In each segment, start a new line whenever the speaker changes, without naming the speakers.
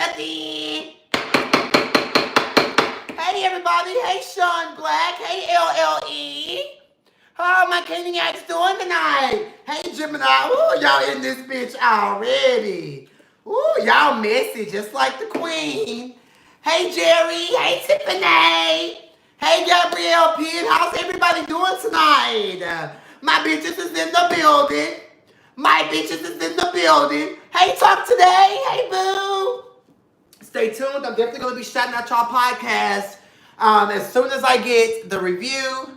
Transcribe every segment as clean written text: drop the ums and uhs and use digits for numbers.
nothing. Hey everybody, hey Sean Black, hey LLE. How my Cainiacs doing tonight? Hey Gemini, ooh, y'all in this bitch already. Ooh, y'all messy just like the queen. Hey Jerry, hey Tiffany. Hey Gabrielle Penn, how's everybody doing tonight? My bitches is in the building. My bitches is in the building. Hey Talk Today, hey boo. Stay tuned, I'm definitely going to be shouting out y'all podcast as soon as I get the review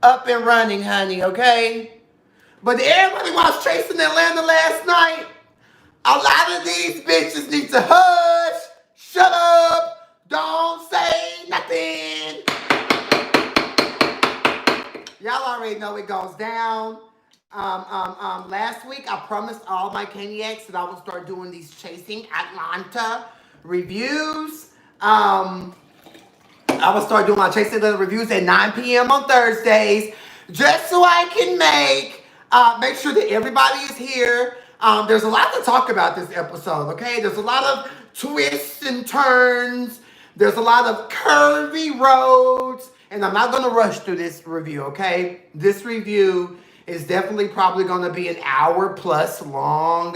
up and running, honey, okay? But everybody was chasing Atlanta last night. A lot of these bitches need to hush, shut up, don't say nothing. Y'all already know it goes down. Last week I promised all my Cainiacs that I would start doing these Chasing Atlanta reviews. I will start doing my Chasing Atlanta reviews at 9 p.m. on Thursdays, just so I can make sure that everybody is here. There's a lot to talk about this episode, okay? There's a lot of twists and turns. There's a lot of curvy roads, and I'm not going to rush through this review, okay? This review is definitely probably going to be an hour plus long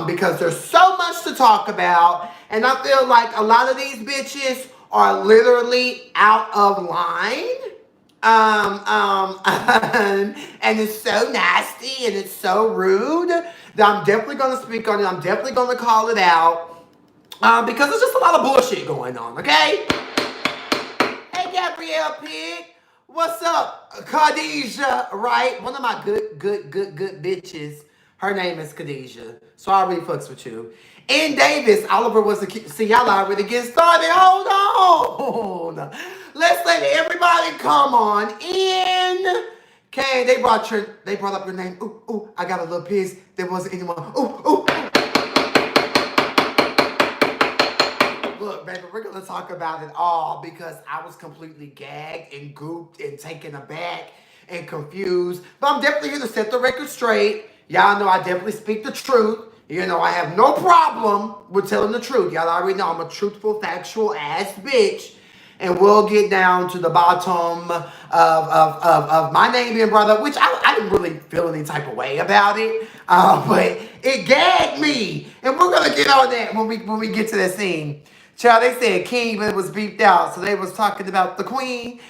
because there's so much to talk about, and I feel like a lot of these bitches are literally out of line. And it's so nasty and it's so rude that I'm definitely going to speak on it. I'm definitely going to call it out because there's just a lot of bullshit going on, okay? Hey, Gabrielle Pig. What's up? Khadijah, right? One of my good bitches. Her name is Khadijah. So I already fucks with you. And Davis, Oliver was a kid. See, y'all already get started. Hold on. Let's let everybody come on in. Cain, they brought up your name. Ooh, I got a little pissed. There wasn't anyone. Ooh. Look, baby, we're going to talk about it all because I was completely gagged and gooped and taken aback and confused. But I'm definitely here to set the record straight. Y'all know I definitely speak the truth. You know, I have no problem with telling the truth. Y'all already know I'm a truthful, factual ass bitch. And we'll get down to the bottom of my name being brought up, which I didn't really feel any type of way about it. But it gagged me. And we're going to get on that when we get to that scene. Child, they said king, but it was beeped out. So they was talking about the queen.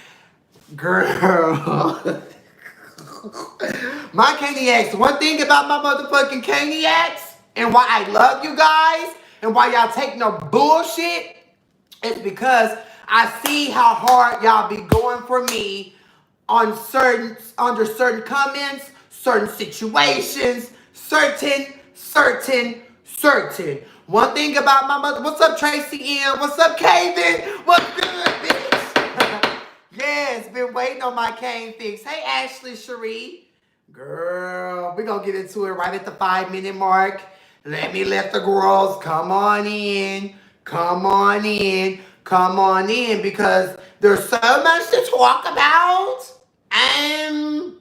Girl. My Cainiacs, one thing about my motherfucking Cainiacs and why I love you guys and why y'all take no bullshit is because I see how hard y'all be going for me on under certain comments, certain situations, certain. One thing about my mother, what's up Tracy M? What's up Kevin? What's good, bitch? Yes, been waiting on my Cain fix. Hey Ashley Cherie. Girl, we're gonna get into it right at the 5-minute mark. Let the girls come on in because there's so much to talk about. And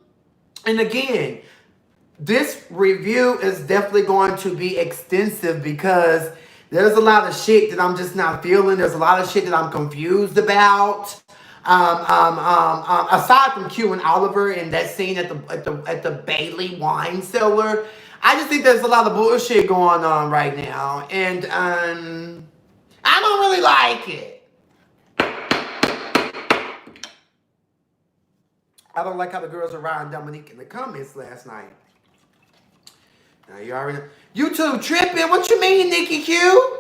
again, this review is definitely going to be extensive because there's a lot of shit that I'm just not feeling. There's a lot of shit that I'm confused about. Aside from Q and Oliver and that scene at the Bailey wine cellar, I just think there's a lot of bullshit going on right now, and I don't really like it. I don't like how the girls are riding Dominique in the comments last night. Now you already know. YouTube tripping. What you mean, Nikki Q?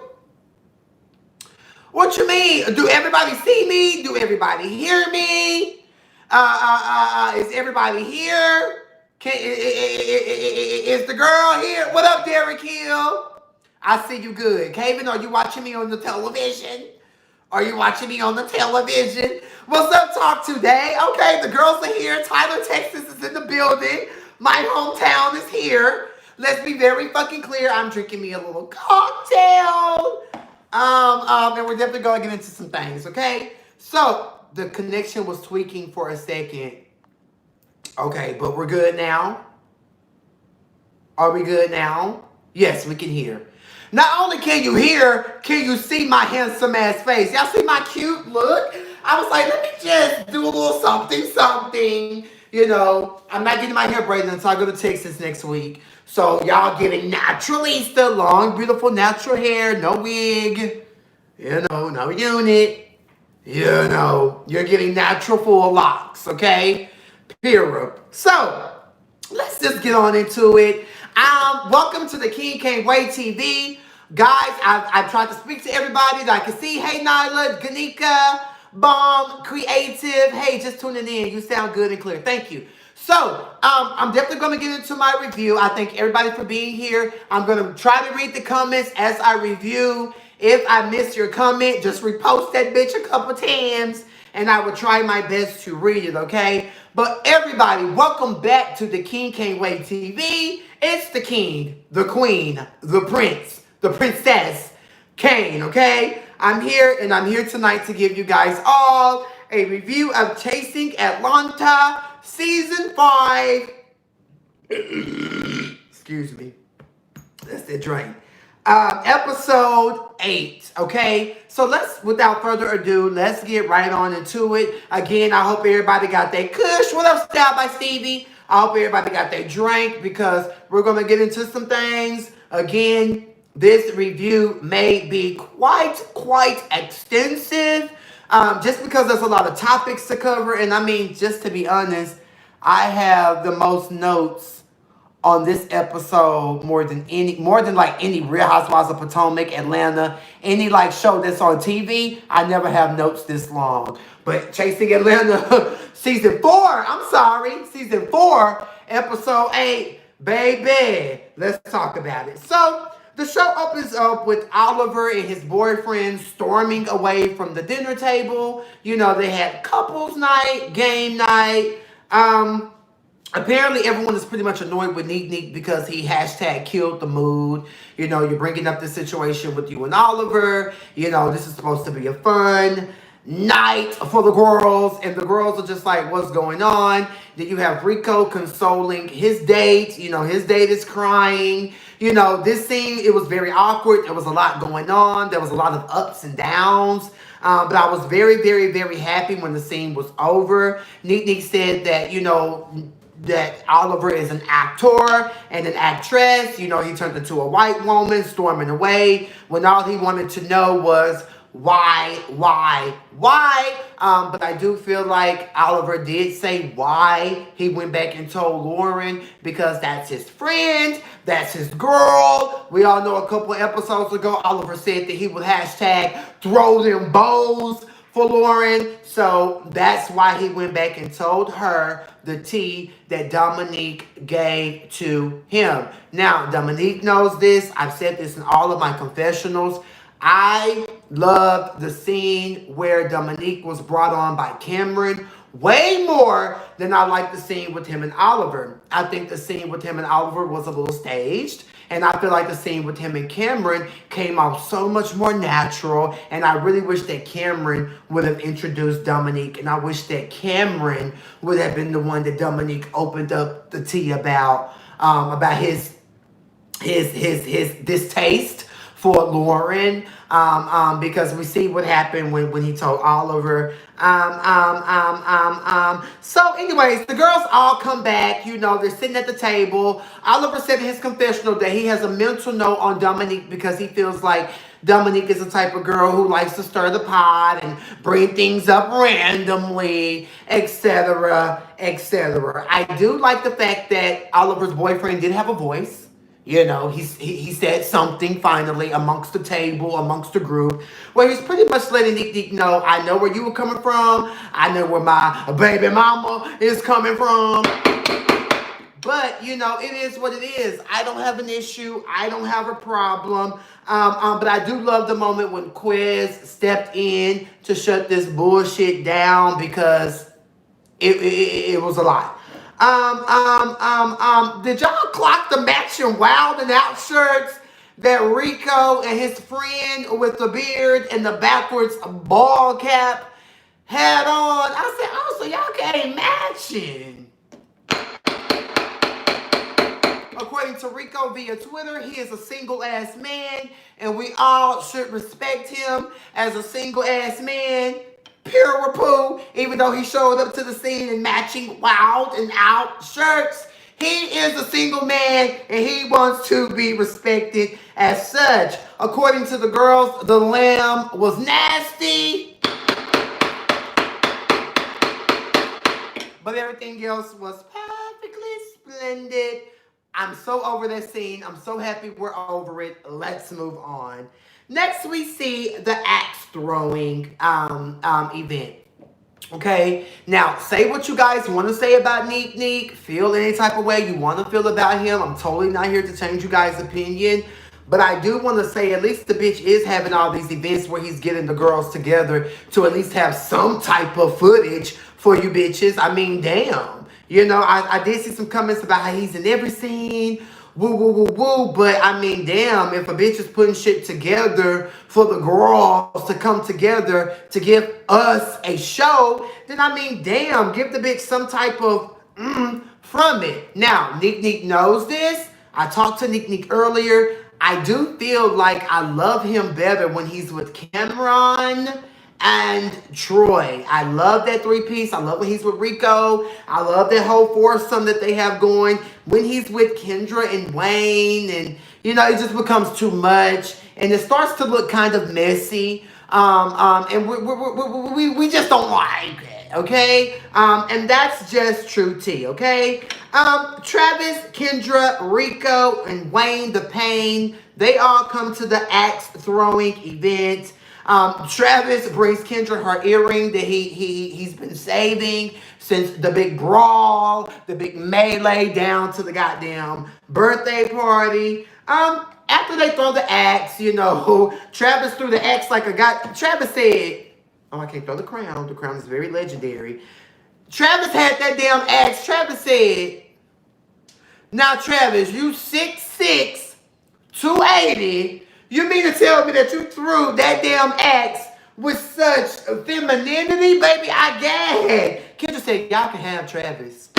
What you mean? Do everybody see me? Do everybody hear me? Is everybody here? Is the girl here? What up, Derek Hill? I see you good. Kevin, are you watching me on the television? What's up, Talk Today? Okay, the girls are here. Tyler, Texas is in the building. My hometown is here. Let's be very fucking clear. I'm drinking me a little cocktail. And we're definitely going to get into some things, okay? So, the connection was tweaking for a second. Okay, but we're good now. Are we good now? Yes, we can hear. Not only can you hear, can you see my handsome ass face? Y'all see my cute look? I was like, let me just do a little something. You know, I'm not getting my hair braided until I go to Texas next week. So y'all getting naturalista, long, beautiful, natural hair, no wig, you know, no unit. You know, you're getting natural full locks, okay? Period. So, let's just get on into it. Welcome to the King Can't Wait TV. Guys, I've tried to speak to everybody that I can see. Hey, Nyla, Ganika, Bomb, Creative. Hey, just tuning in. You sound good and clear. Thank you. So, I'm definitely going to get into my review. I thank everybody for being here. I'm going to try to read the comments as I review. If I miss your comment, just repost that bitch a couple times, and I will try my best to read it, okay? But everybody, welcome back to the King Can't Wait TV. It's the king, the queen, the prince, the princess, Cain, okay? I'm here, and I'm here tonight to give you guys all a review of Chasing Atlanta Season 5. Excuse me. That's the drink. Episode 8, okay? So without further ado, let's get right on into it. Again, I hope everybody got their kush. What up, Style by Stevie? I hope everybody got their drink because we're going to get into some things. Again, this review may be quite extensive just because there's a lot of topics to cover. And I mean, just to be honest, I have the most notes on this episode more than like any Real Housewives of Potomac, Atlanta, any like show that's on TV. I never have notes this long. But Chasing Atlanta season 4, season 4, episode 8, baby. Let's talk about it. So the show opens up with Oliver and his boyfriend storming away from the dinner table. You know, they had couples night, game night. Apparently, everyone is pretty much annoyed with Neek because he hashtag killed the mood. You know, you're bringing up the situation with you and Oliver. You know, this is supposed to be a fun night for the girls. And the girls are just like, what's going on? Then you have Rico consoling his date. You know, his date is crying. You know, this scene, it was very awkward. There was a lot going on. There was a lot of ups and downs. But I was very happy when the scene was over. Neek said that, you know, that Oliver is an actor and an actress. You know, he turned into a white woman storming away when all he wanted to know was why? But I do feel like Oliver did say why he went back and told Lauren because that's his friend, that's his girl. We all know a couple episodes ago, Oliver said that he would hashtag throw them bows for Lauren. So that's why he went back and told her the tea that Dominique gave to him. Now, Dominique knows this. I've said this in all of my confessionals. I loved the scene where Dominique was brought on by Cameron way more than I liked the scene with him and Oliver. I think the scene with him and Oliver was a little staged. And I feel like the scene with him and Cameron came off so much more natural. And I really wish that Cameron would have introduced Dominique. And I wish that Cameron would have been the one that Dominique opened up the tea about his distaste for Lauren, because we see what happened when he told Oliver. So anyways, the girls all come back. You know, they're sitting at the table. Oliver said in his confessional that he has a mental note on Dominique because he feels like Dominique is the type of girl who likes to stir the pot and bring things up randomly, etc., etc. I do like the fact that Oliver's boyfriend did have a voice. You know, he said something finally amongst the table, amongst the group, where he's pretty much letting Neek know, I know where you were coming from. I know where my baby mama is coming from. But, you know, it is what it is. I don't have an issue. I don't have a problem. But I do love the moment when Quez stepped in to shut this bullshit down because it was a lot. Did y'all clock the matching Wild and Out shirts that Rico and his friend with the beard and the backwards ball cap had on? I said, oh, so y'all ain't matching. Of course, according to Rico via Twitter, he is a single-ass man, and we all should respect him as a single-ass man. Pure repoo, even though he showed up to the scene in matching wild and out shirts. He is a single man, and he wants to be respected as such. According to the girls, the lamb was nasty, but everything else was perfectly splendid. I'm so over that scene. I'm so happy we're over it. Let's move on. Next, we see the axe throwing event. Okay, now say what you guys want to say about Neek. Feel any type of way you want to feel about him. I'm totally not here to change you guys' opinion. But I do want to say at least the bitch is having all these events where he's getting the girls together to at least have some type of footage for you bitches. I mean, damn. You know, I did see some comments about how he's in every scene. Woo, woo, woo, woo. But I mean, damn, if a bitch is putting shit together for the girls to come together to give us a show, then I mean, damn, give the bitch some type of from it. Now, Neek knows this. I talked to Neek earlier. I do feel like I love him better when he's with Cameron and Troy. I love that three-piece. I love when he's with Rico. I love that whole foursome that they have going. When he's with Kendra and Wayne, and, you know, it just becomes too much. And it starts to look kind of messy. And we just don't like it, okay? And that's just true tea, okay? Travis, Kendra, Rico, and Wayne the Pain, they all come to the axe throwing event. Travis brings Kendra her earring that he's been saving since the big brawl, the big melee down to the goddamn birthday party. After they throw the axe, you know, Travis threw the axe like a guy. Travis said, oh, I can't throw the crown. The crown is very legendary. Travis had that damn axe. Travis said, now, Travis, you 6'6", 280. You mean to tell me that you threw that damn axe with such femininity? Baby, I gag. Kendra said, y'all can have Travis.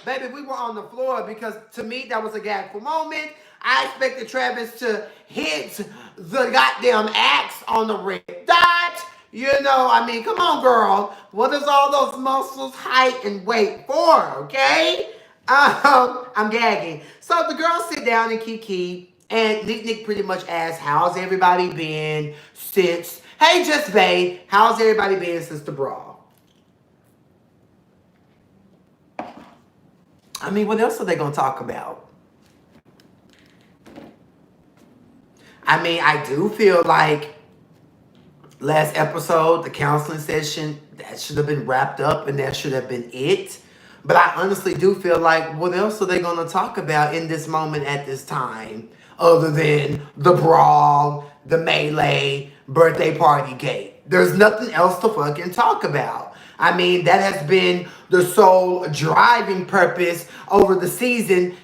Baby, we were on the floor because to me that was a gagful moment. I expected Travis to hit the goddamn axe on the red dot. You know, I mean, come on, girl. What is all those muscles, height, and weight for, okay? I'm gagging. So the girls sit down and kiki, and Nick pretty much asks, how's everybody been since, hey, Just Bae, how's everybody been since the brawl? I mean, what else are they going to talk about? I mean, I do feel like last episode, the counseling session, that should have been wrapped up and that should have been it. But I honestly do feel like, what else are they going to talk about in this moment at this time other than the brawl, the melee, birthday party gate? There's nothing else to fucking talk about. I mean, that has been the sole driving purpose over the season,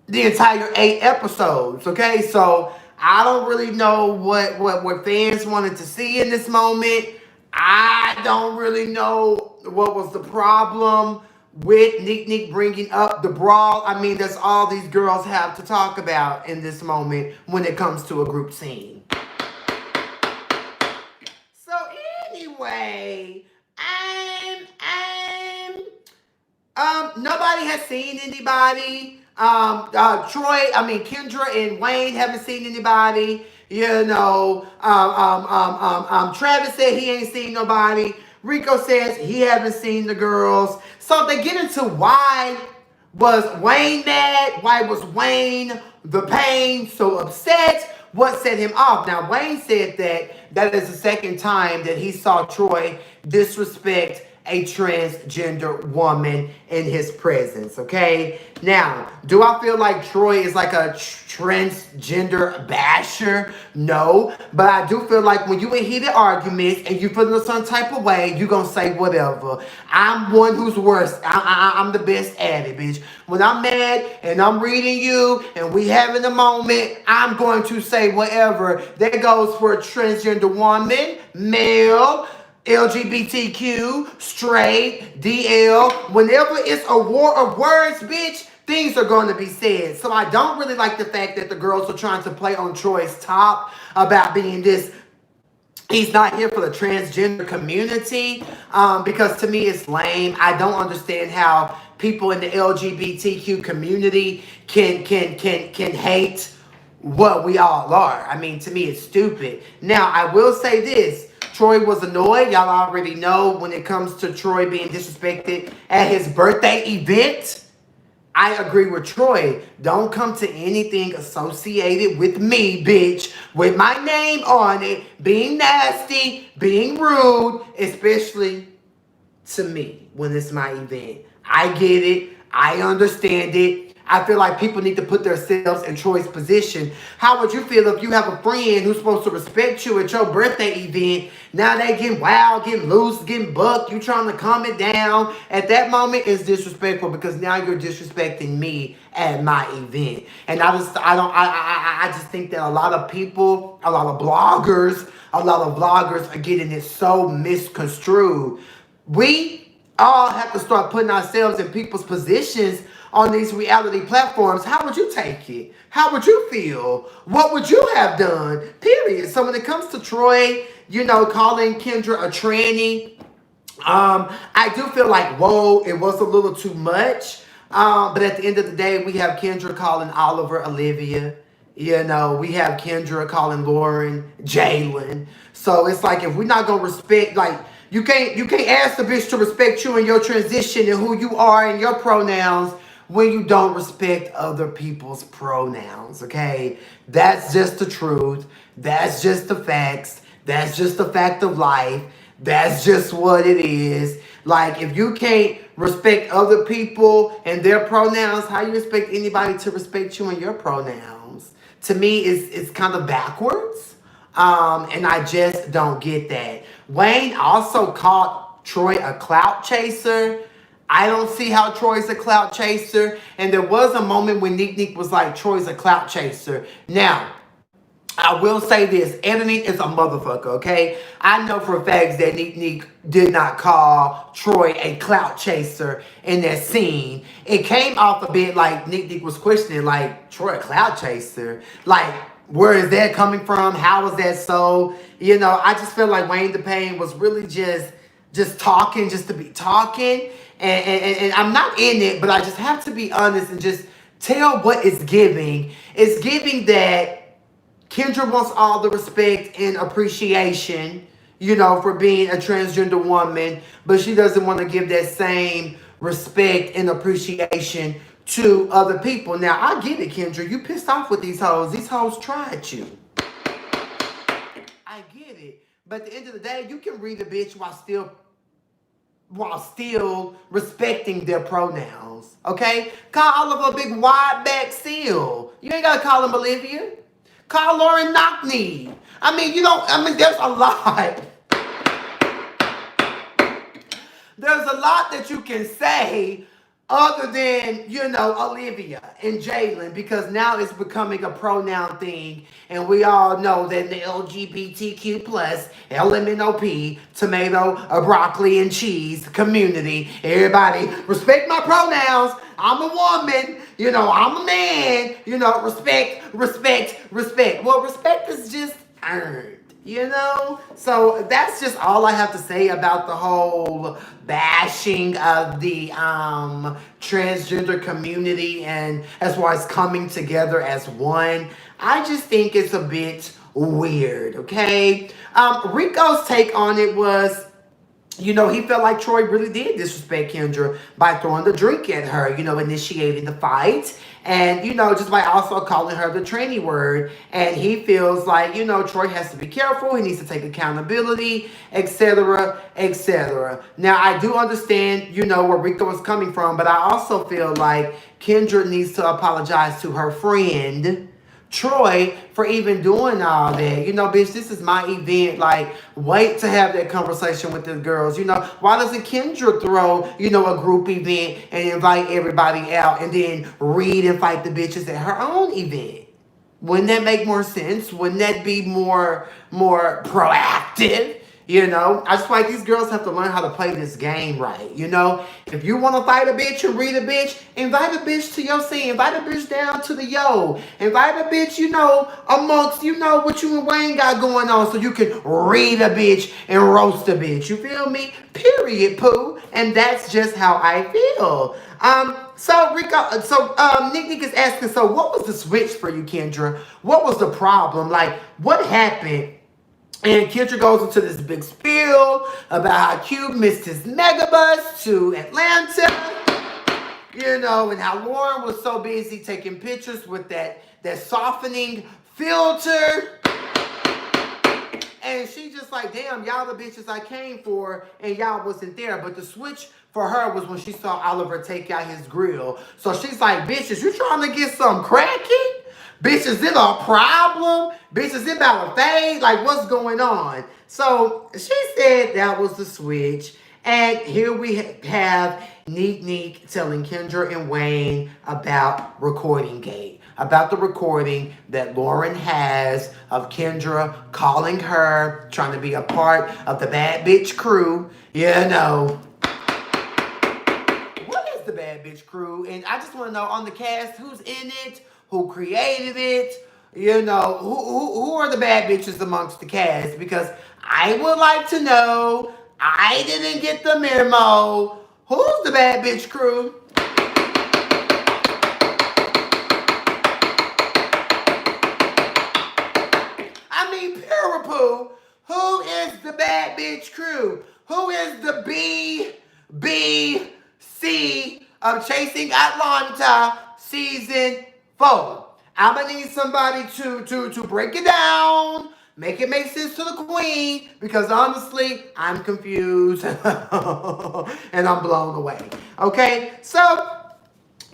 the entire 8 episodes, okay? So I don't really know what fans wanted to see in this moment. I don't really know what was the problem with Nick bringing up the brawl. I mean, that's all these girls have to talk about in this moment when it comes to a group scene. So anyway, nobody has seen anybody. Kendra and Wayne haven't seen anybody. You know, Travis said he ain't seen nobody. Rico says he haven't seen the girls. So they get into why was Wayne mad? Why was Wayne the Pain so upset? What set him off? Now, Wayne said that is the second time that he saw Troy disrespect a transgender woman in his presence, okay? Now, do I feel like Troy is like a transgender basher? No, but I do feel like when you in heated arguments and you feel in some type of way, you gonna say whatever. I'm one who's worse. I'm the best at it, bitch. When I'm mad and I'm reading you and we having a moment, I'm going to say whatever. That goes for a transgender woman, male, LGBTQ, straight, DL. Whenever it's a war of words, bitch, things are going to be said. So I don't really like the fact that the girls are trying to play on Troy's top about being this. He's not here for the transgender community, because to me it's lame. I don't understand how people in the LGBTQ community can hate what we all are. I mean, to me it's stupid. Now, I will say this. Troy was annoyed. Y'all already know when it comes to Troy being disrespected at his birthday event. I agree with Troy. Don't come to anything associated with me, bitch, with my name on it, being nasty, being rude, especially to me when it's my event. I get it. I understand it. I feel like people need to put themselves in Troy's position. How would you feel if you have a friend who's supposed to respect you at your birthday event? Now they getting wild, getting loose, getting bucked. You trying to calm it down. At that moment, it's disrespectful because now you're disrespecting me at my event. And I just think that a lot of people, a lot of vloggers are getting it so misconstrued. We all have to start putting ourselves in people's positions on these reality platforms. How would you take it? How would you feel? What would you have done? Period. So when it comes to Troy, calling Kendra a tranny, I do feel like, whoa, it was a little too much. But at the end of the day, we have Kendra calling Oliver Olivia. We have Kendra calling Lauren Jalen. So it's like, if we're not going to respect, like, you can't ask the bitch to respect you and your transition and who you are and your pronouns when you don't respect other people's pronouns, okay? That's just the truth. That's just the facts. That's just the fact of life. That's just what it is. Like, if you can't respect other people and their pronouns, how you expect anybody to respect you and your pronouns? To me, it's kind of backwards. And I just don't get that. Wayne also called Troy a clout chaser. I don't see how Troy's a clout chaser. And there was a moment when Nick was like, Troy's a clout chaser. Now, I will say this. Anthony is a motherfucker, okay? I know for a fact that Nick did not call Troy a clout chaser in that scene. It came off a bit like Nick was questioning, like, Troy a clout chaser? Like, where is that coming from? How is that so? I just feel like Wayne DePayne was really just talking just to be talking. And I'm not in it, but I just have to be honest and just tell what it's giving. It's giving that Kendra wants all the respect and appreciation, for being a transgender woman, but she doesn't want to give that same respect and appreciation to other people. Now, I get it, Kendra. You pissed off with these hoes. These hoes tried you. I get it. But at the end of the day, you can read a bitch while still respecting their pronouns. Okay? Call Oliver a big wide back seal. You ain't gotta call him Olivia. Call Lauren Knockney. There's a lot. There's a lot that you can say other than, Olivia and Jalen, because now it's becoming a pronoun thing, and we all know that the LGBTQ plus, LMNOP, tomato, broccoli, and cheese community, everybody respect my pronouns. I'm a woman, I'm a man, respect. Well, respect is just earned. So that's just all I have to say about the whole bashing of the transgender community, and as far as coming together as one. I just think it's a bit weird, okay? Rico's take on it was, he felt like Troy really did disrespect Kendra by throwing the drink at her, initiating the fight. And, just by also calling her the tranny word. And he feels like, Troy has to be careful. He needs to take accountability, etc., etc. Now, I do understand, where Rico is coming from. But I also feel like Kendra needs to apologize to her friend, Troy, for even doing all that. Bitch, this is my event. Like, wait to have that conversation with the girls. Why doesn't Kendra throw, a group event and invite everybody out and then read and fight the bitches at her own event? Wouldn't that make more sense? Wouldn't that be more proactive? You know, I just feel like these girls have to learn how to play this game right. You know, if you want to fight a bitch and read a bitch, invite a bitch to your scene. Invite a bitch down to the yo. Invite a bitch, you know, amongst, you know, what you and Wayne got going on so you can read a bitch and roast a bitch. You feel me? Period, poo. And that's just how I feel. So Rico, Nick is asking, so what was the switch for you, Kendra? What was the problem? Like, what happened? And Kendra goes into this big spiel about how Cube missed his megabus to Atlanta, you know, and how Lauren was so busy taking pictures with that softening filter. And she just like, damn, y'all the bitches I came for, and y'all wasn't there. But the switch for her was when she saw Oliver take out his grill. So she's like, bitches, you trying to get some cracking? Bitch, is it a problem? Bitch, is it about a fade? Like, what's going on? So she said that was the switch. And here we have Neek telling Kendra and Wayne about recording gate. About the recording that Lauren has of Kendra calling her, trying to be a part of the bad bitch crew. You know. What is the bad bitch crew? And I just want to know on the cast, who's in it? Who created it? You know, who are the bad bitches amongst the cast? Because I would like to know. I didn't get the memo. Who's the bad bitch crew? I mean, Purapoo. Who is the bad bitch crew? Who is the BBC of Chasing Atlanta season 4? I'm gonna need somebody to break it down, make it make sense to the queen, because honestly, I'm confused and I'm blown away. Okay, so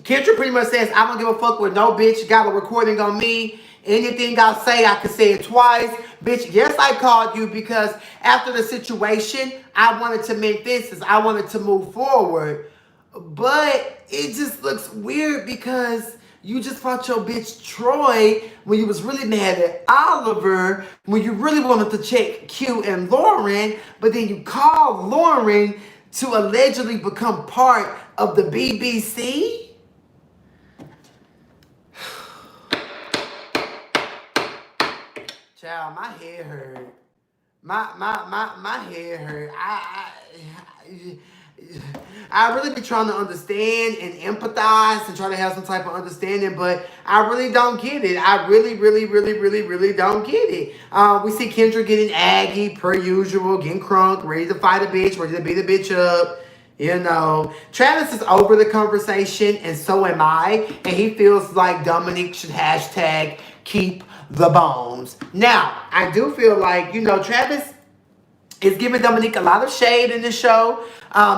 Kendra pretty much says, I don't give a fuck with no bitch got a recording on me. Anything I say, I can say it twice. Bitch, yes, I called you because after the situation, I wanted to mend fences. I wanted to move forward. But it just looks weird because you just fought your bitch Troy when you was really mad at Oliver, when you really wanted to check Q and Lauren, but then you called Lauren to allegedly become part of the BBC? Child, my head hurt. My head hurt. I really be trying to understand and empathize and try to have some type of understanding, but I really don't get it. I really don't get it. We see Kendra getting aggy, per usual, getting crunk, ready to fight a bitch, ready to beat a bitch up. You know, Travis is over the conversation, and so am I. And he feels like Dominique should hashtag keep the bones. Now, I do feel like, you know, Travis is giving Dominique a lot of shade in the show,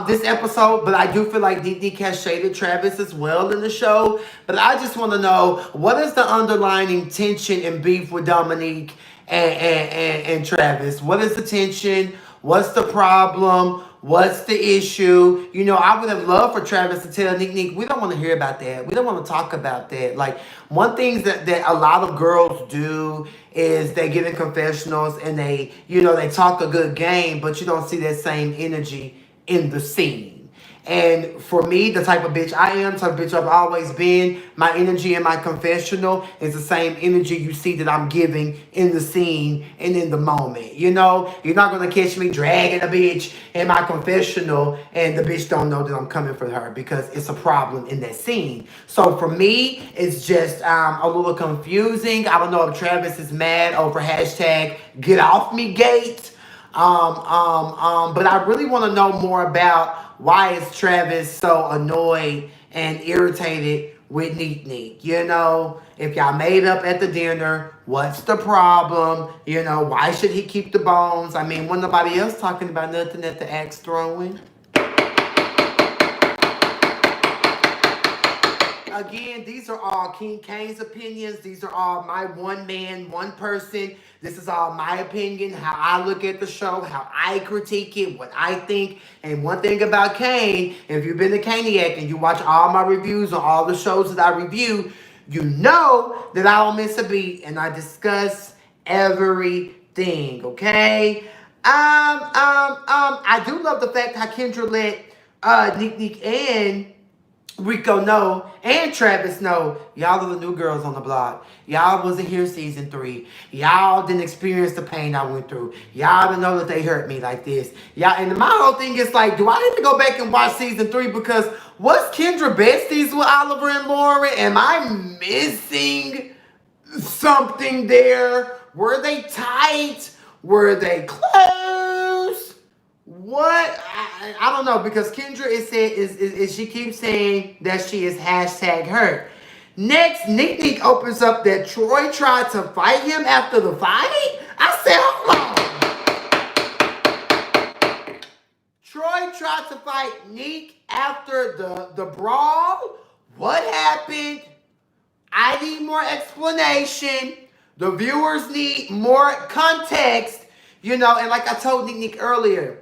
this episode, but I do feel like Nick has shaded Travis as well in the show. But I just want to know, what is the underlying tension and beef with Dominique and Travis? What is the tension? What's the problem? What's the issue? You know, I would have loved for Travis to tell Nick, we don't want to hear about that. We don't want to talk about that. Like, one thing that a lot of girls do is they get in confessionals and they, you know, they talk a good game, but you don't see that same energy in the scene. And for me, the type of bitch I am, type of bitch I've always been, my energy in my confessional is the same energy you see that I'm giving in the scene and in the moment. You know, you're not going to catch me dragging a bitch in my confessional and the bitch don't know that I'm coming for her because it's a problem in that scene. So for me, it's just a little confusing. I don't know if Travis is mad over hashtag get off me gate. But I really want to know more about why is Travis so annoyed and irritated with Neek? You know, if y'all made up at the dinner, what's the problem? You know, why should he keep the bones? I mean, wasn't nobody else talking about nothing at the axe throwing? Again, these are all King Cain's opinions. These are all my one man, one person. This is all my opinion, how I look at the show, how I critique it, what I think. And one thing about Cain, if you've been to Cainiac and you watch all my reviews on all the shows that I review, you know that I don't miss a beat and I discuss everything, okay? I do love the fact how Kendra let Nick and Rico know and Travis know y'all are the new girls on the block. Y'all wasn't here season 3. Y'all didn't experience the pain I went through. Y'all didn't know that they hurt me like this. Y'all, and my whole thing is like, do I need to go back and watch season 3? Because was Kendra besties with Oliver and Lauren? Am I missing something there? Were they tight? Were they close? What? I don't know, because Kendra is she keeps saying that she is hashtag hurt. Next, Nick opens up that Troy tried to fight him after the fight. I said, hold on. Troy tried to fight Nick after the brawl. What happened? I need more explanation. The viewers need more context. You know, and like I told Nick earlier,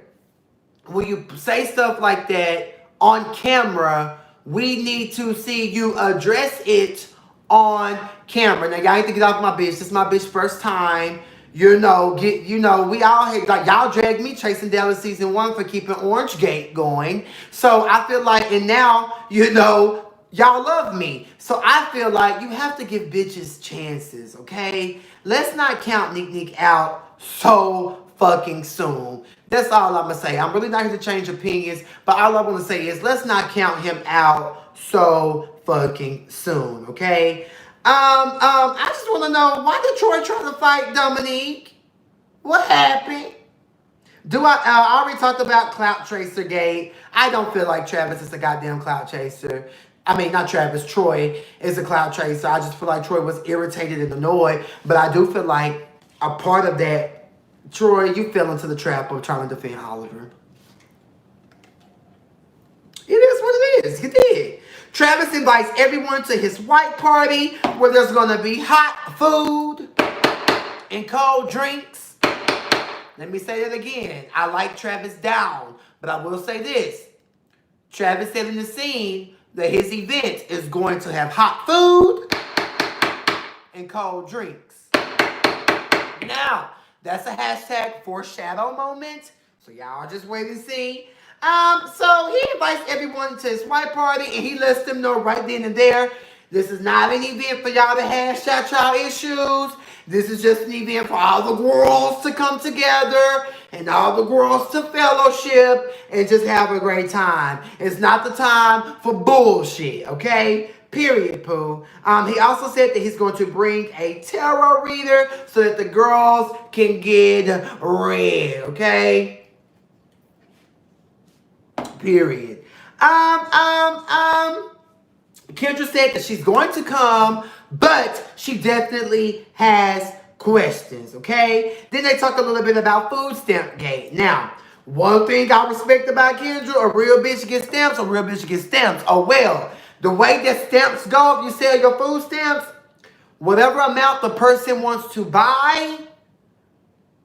when you say stuff like that on camera, we need to see you address it on camera. Now, y'all need to get off my bitch. This is my bitch first time. We all hate, like, y'all dragged me chasing Dallas season 1 for keeping Orange Gate going. So I feel like, and now, y'all love me. So I feel like you have to give bitches chances, okay? Let's not count Nick out so fucking soon. That's all I'm gonna say. I'm really not here to change opinions, but all I want to say is let's not count him out so fucking soon, okay? I just want to know, why did Troy try to fight Dominique? What happened? I already talked about Clout Chaser Gate. I don't feel like Travis is a goddamn Clout Chaser. I mean, not Travis, Troy is a Clout Chaser. I just feel like Troy was irritated and annoyed, but I do feel like a part of that, Troy, you fell into the trap of trying to defend Oliver. It is what it is. You did. Travis invites everyone to his white party where there's going to be hot food and cold drinks. Let me say that again. I like Travis down, but I will say this. Travis said in the scene that his event is going to have hot food and cold drinks. Now, that's a hashtag foreshadow moment. So y'all just wait and see. So he invites everyone to his white party and he lets them know right then and there, this is not an event for y'all to hash out y'all issues. This is just an event for all the girls to come together and all the girls to fellowship and just have a great time. It's not the time for bullshit, okay? Period, Pooh. He also said that he's going to bring a tarot reader so that the girls can get read, okay? Period. Kendra said that she's going to come, but she definitely has questions, okay? Then they talk a little bit about food stamp gate. Now, one thing I respect about Kendra, a real bitch gets stamps, a real bitch gets stamps. Oh, well, the way that stamps go, if you sell your food stamps, whatever amount the person wants to buy,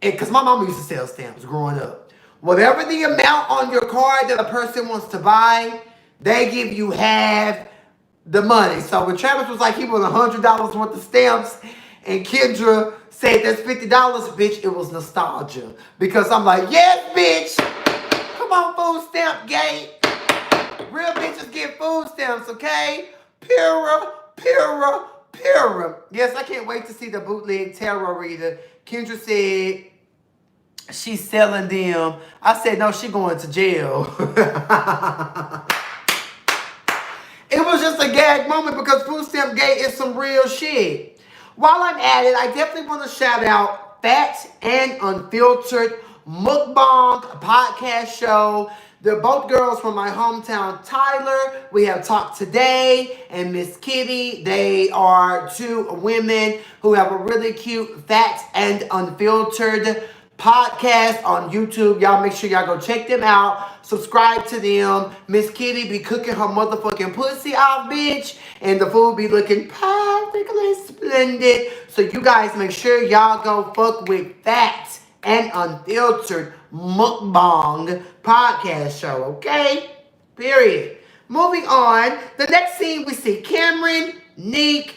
because my mama used to sell stamps growing up. Whatever the amount on your card that a person wants to buy, they give you half the money. So when Travis was like he was $100 worth of stamps and Kendra said that's $50, bitch, it was nostalgia. Because I'm like, yes, bitch. Come on, food stamp gate. Real bitches get food stamps, okay? Pura. Yes, I can't wait to see the bootleg tarot reader. Kendra said she's selling them. I said, no, she going to jail. It was just a gag moment because Food Stamp Gate is some real shit. While I'm at it, I definitely want to shout out Fat and Unfiltered Mukbang podcast show. They're both girls from my hometown, Tyler. We have Talk Today and Miss Kitty. They are two women who have a really cute Fat and Unfiltered podcast on YouTube. Y'all make sure y'all go check them out. Subscribe to them. Miss Kitty be cooking her motherfucking pussy off, bitch. And the food be looking perfectly splendid. So you guys make sure y'all go fuck with Fat and Unfiltered Mukbang podcast show, okay? Period. Moving on. The next scene we see Cameron, Nick,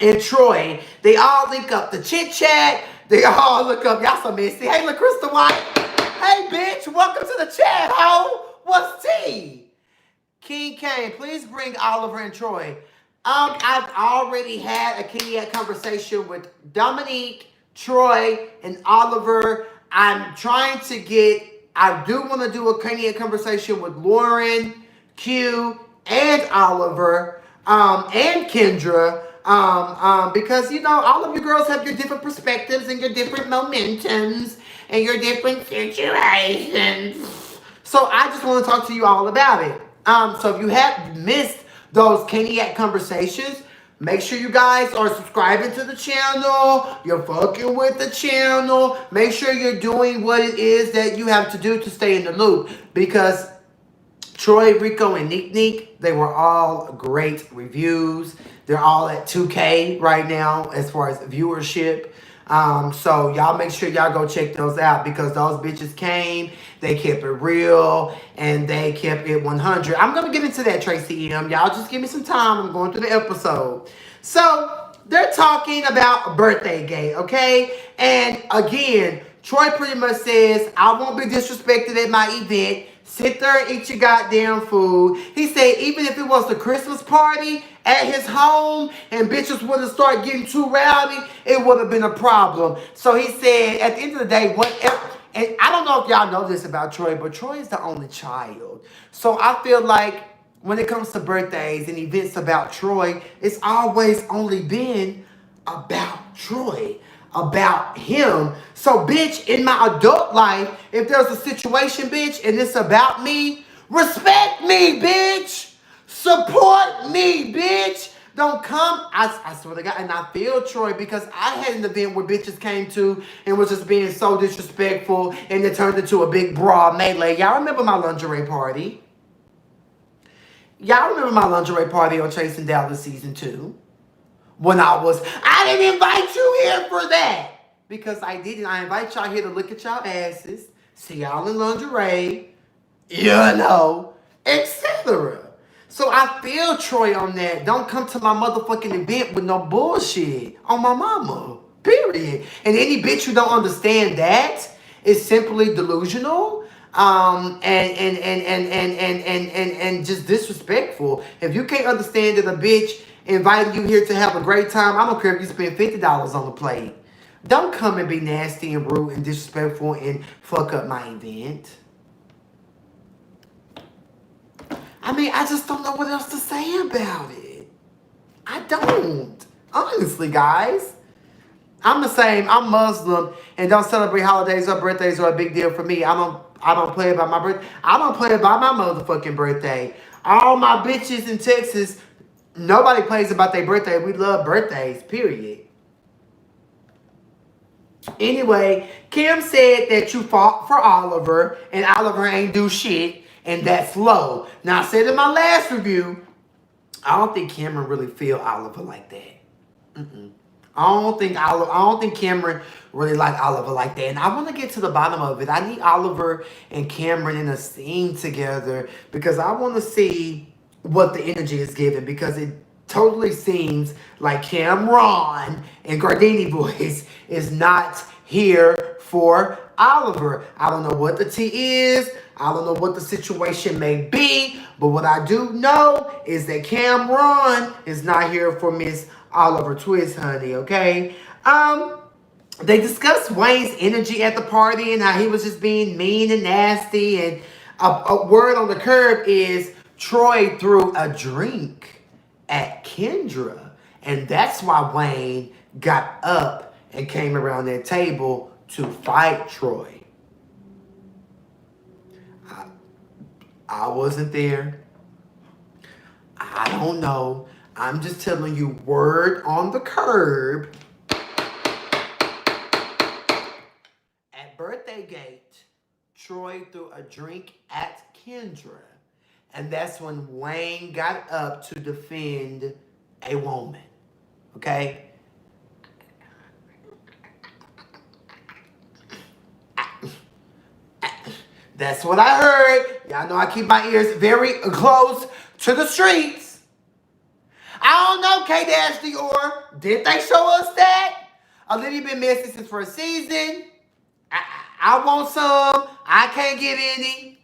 and Troy. They all link up to chit chat. They all look up. Y'all so messy. Hey, LaCrystal White. Hey, bitch. Welcome to the chat, ho. What's tea? King Cain, please bring Oliver and Troy. I've already had a King conversation with Dominique, Troy, and Oliver. I'm trying to I do want to do a King conversation with Lauren, Q, and Oliver, and Kendra. Because, you know, all of you girls have your different perspectives and your different momentums and your different situations. So I just want to talk to you all about it. So if you have missed those Caniac conversations, make sure you guys are subscribing to the channel. You're fucking with the channel. Make sure you're doing what it is that you have to do to stay in the loop. Because Troy, Rico, and Nick, they were all great reviews. They're all at 2K right now as far as viewership. So y'all make sure y'all go check those out because those bitches came, they kept it real, and they kept it 100. I'm going to get into that, Tracy M. Y'all just give me some time. I'm going through the episode. So they're talking about birthday gate, okay? And again, Troy pretty much says, I won't be disrespected at my event. Sit there and eat your goddamn food. He said even if it was the Christmas party at his home and bitches would have started getting too rowdy, it would have been a problem. So he said at the end of the day, whatever. And I don't know if y'all know this about Troy, but Troy is the only child. So I feel like when it comes to birthdays and events about Troy, it's always only been about Troy. About him. So, bitch, in my adult life, if there's a situation, bitch, and it's about me, respect me, bitch. Support me, bitch. Don't come. I swear to God, and I feel Troy because I had an event where bitches came to and was just being so disrespectful and it turned into a big brawl melee. Y'all remember my lingerie party? Y'all remember my lingerie party on Chasing Dallas Season 2? When I didn't invite you here for that. Because I didn't. I invite y'all here to look at y'all asses, see y'all in lingerie, you know, etc. So I feel Troy on that. Don't come to my motherfucking event with no bullshit on my mama. Period. And any bitch who don't understand that is simply delusional. And just disrespectful. If you can't understand that a bitch inviting you here to have a great time, I don't care if you spend $50 on the plate. Don't come and be nasty and rude and disrespectful and fuck up my event. I mean, I just don't know what else to say about it. I don't. Honestly, guys. I'm the same. I'm Muslim and don't celebrate holidays or birthdays are a big deal for me. I don't play about my birthday. I don't play about my motherfucking birthday. All my bitches in Texas, nobody plays about their birthday. We love birthdays, period. Anyway, Kim said that you fought for Oliver and Oliver ain't do shit and that's low. Now, I said in my last review, I don't think Cameron really feel Oliver like that. I don't think Cameron really like Oliver like that. And I want to get to the bottom of it. I need Oliver and Cameron in a scene together because I want to see what the energy is given because it totally seems like Cameron and Gardini voice is not here for Oliver. I don't know what the tea is. I don't know what the situation may be. But what I do know is that Cameron is not here for Miss Oliver Twist, honey, okay? They discussed Wayne's energy at the party and how he was just being mean and nasty. And a word on the curb is Troy threw a drink at Kendra. And that's why Wayne got up and came around that table to fight Troy. I wasn't there. I don't know. I'm just telling you word on the curb. At birthday gate, Troy threw a drink at Kendra. And that's when Wayne got up to defend a woman. Okay? That's what I heard. Y'all know I keep my ears very close to the streets. I don't know, K-Dior. Did they show us that? a little bit messy since first season. I want some. I can't get any.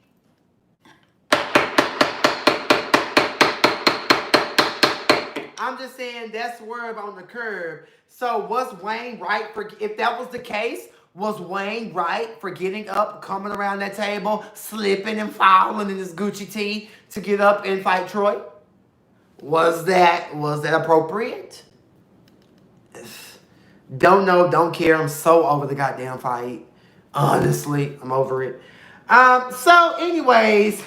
I'm just saying that's word on the curb. So was Wayne right for, if that was the case, was Wayne right for getting up, coming around that table, slipping and falling in his Gucci tee to get up and fight Troy? Was that appropriate? Don't know, don't care. I'm so over the goddamn fight. Honestly, I'm over it. So anyways,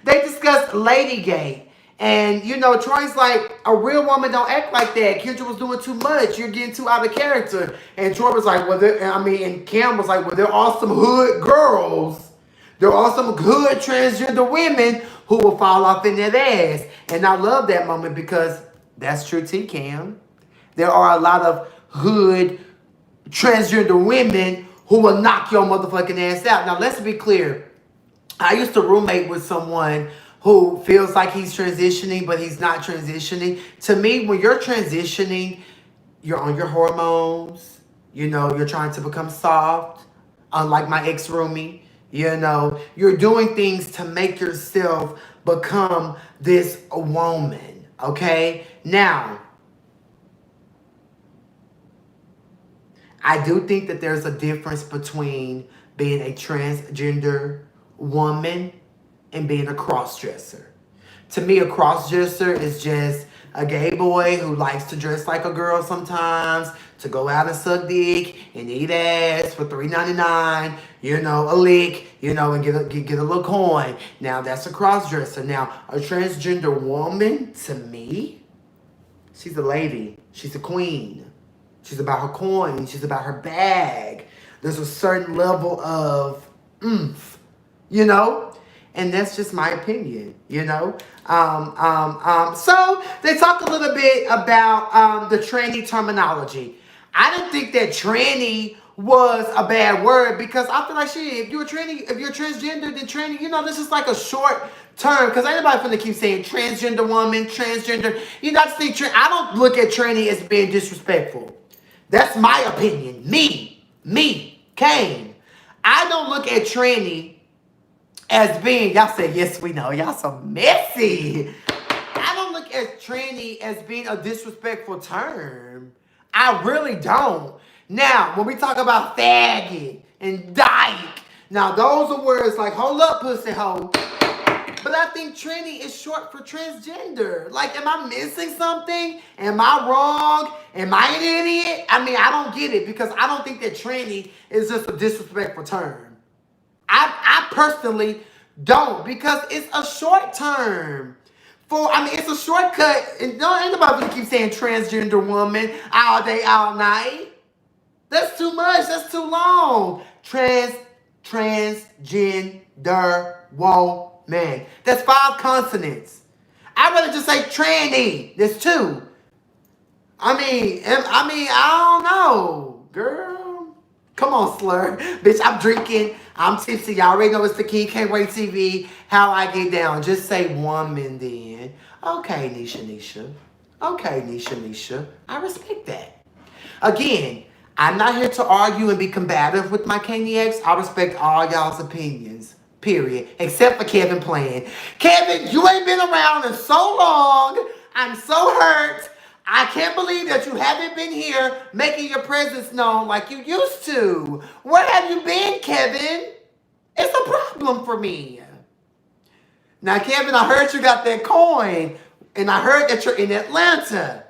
they discussed Ladygate. And, you know, Troy's like, a real woman don't act like that. Kendra was doing too much. You're getting too out of character. And Troy was like, and Cam was like, well, there are some hood girls. There are some hood transgender women who will fall off in their ass. And I love that moment because that's true too, Cam. There are a lot of hood transgender women who will knock your motherfucking ass out. Now, let's be clear. I used to roommate with someone who feels like he's transitioning, but he's not transitioning. To me, when you're transitioning, you're on your hormones. You know, you're trying to become soft. Unlike my ex-roomie, you know, you're doing things to make yourself become this woman, okay? Now, I do think that there's a difference between being a transgender woman and being a cross-dresser. To me, a cross-dresser is just a gay boy who likes to dress like a girl sometimes, to go out and suck dick and eat ass for $3.99, you know, a lick, you know, and get a little coin. Now, that's a cross-dresser. Now, a transgender woman, to me, she's a lady. She's a queen. She's about her coin. She's about her bag. There's a certain level of oomph, you know? And that's just my opinion, you know? So they talk a little bit about the tranny terminology. I didn't think that tranny was a bad word because I feel like shit, if you're transgender, then tranny, you know, this is like a short term because anybody finna keep saying transgender woman, transgender. You know, I just think I don't look at tranny as being disrespectful. That's my opinion. Me, Cain. I don't look at tranny as being, y'all say, yes, we know. Y'all so messy. I don't look at tranny as being a disrespectful term. I really don't. Now, when we talk about faggot and dyke, now those are words like, hold up, pussy hoe. But I think tranny is short for transgender. Like, am I missing something? Am I wrong? Am I an idiot? I mean, I don't get it because I don't think that tranny is just a disrespectful term. I personally don't because it's a short term. It's a shortcut. And ain't nobody gonna keep saying transgender woman all day, all night. That's too much. That's too long. Transgender woman. That's 5 consonants. I'd rather just say tranny. There's 2. I don't know, girl. Come on, slur. Bitch, I'm drinking. I'm tipsy. Y'all already know it's the King Can't Wait TV. How I get down. Just say woman then. Okay, Nisha. Okay, Nisha. I respect that. Again, I'm not here to argue and be combative with my Caniacs. I respect all y'all's opinions. Period. Except for Kevin playing. Kevin, you ain't been around in so long. I'm so hurt. I can't believe that you haven't been here making your presence known like you used to. Where have you been, Kevin? It's a problem for me. Now, Kevin, I heard you got that coin, and I heard that you're in Atlanta.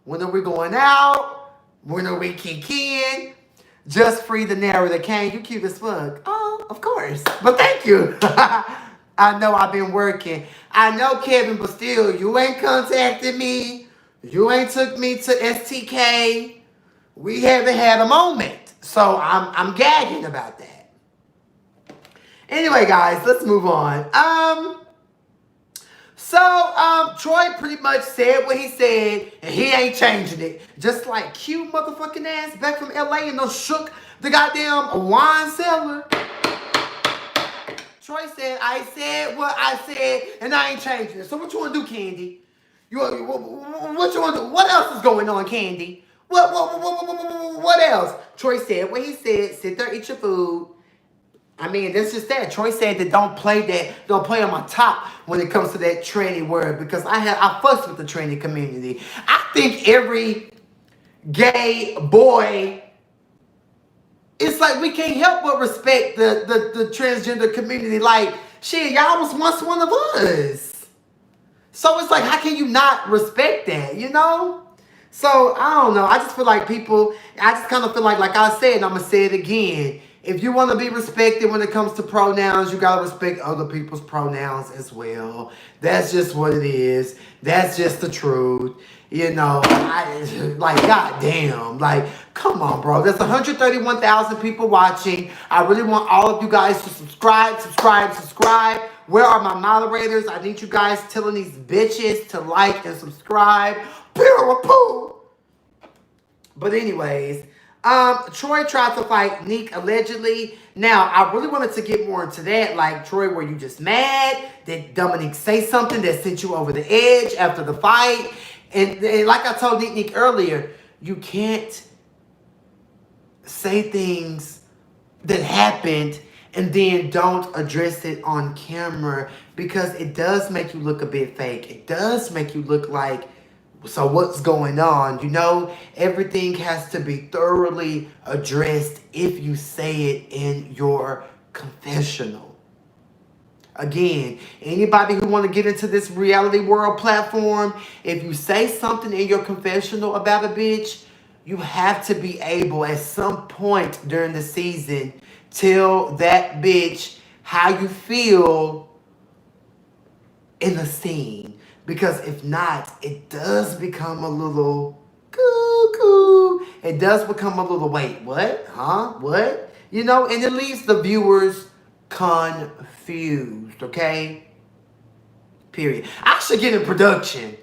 When are we going out? When are we kikiing? Just free the narrow the cane. You cute as fuck. Oh, of course. But thank you. I know I've been working. I know, Kevin, but still, you ain't contacted me. You ain't took me to STK. We haven't had a moment. So I'm gagging about that. Anyway, guys, let's move on. Troy pretty much said what he said, and he ain't changing it. Just like Q motherfucking ass back from LA and those shook the goddamn wine cellar. Troy said, I said what I said, and I ain't changing it. So what you want to do, Candy? What you want to do? What else is going on, Candy? What else? Troy said what he said. Sit there, eat your food. I mean, that's just that. Troy said that don't play on my top when it comes to that tranny word, because I fuss with the tranny community. I think every gay boy, it's like we can't help but respect the transgender community. Like, shit, y'all was once one of us. So it's like, how can you not respect that, you know? So, I don't know. I just feel like I just kind of feel like I said, and I'm going to say it again. If you want to be respected when it comes to pronouns, you got to respect other people's pronouns as well. That's just what it is. That's just the truth. You know, goddamn. Like, come on, bro. There's 131,000 people watching. I really want all of you guys to subscribe. Where are my moderators? I need you guys telling these bitches to like and subscribe. But anyways, Troy tried to fight Nick allegedly. Now, I really wanted to get more into that. Like, Troy, were you just mad? Did Dominique say something that sent you over the edge after the fight? And like I told Nick earlier, you can't say things that happened and then don't address it on camera, because it does make you look a bit fake. It does make you look like, so what's going on? You know, everything has to be thoroughly addressed if you say it in your confessional. Again, anybody who want to get into this reality world platform, if you say something in your confessional about a bitch, you have to be able at some point during the season tell that bitch how you feel in the scene. Because if not, it does become a little cuckoo. It does become a little, wait, what? Huh? What? You know, and it leaves the viewers confused, okay? Period. I should get in production.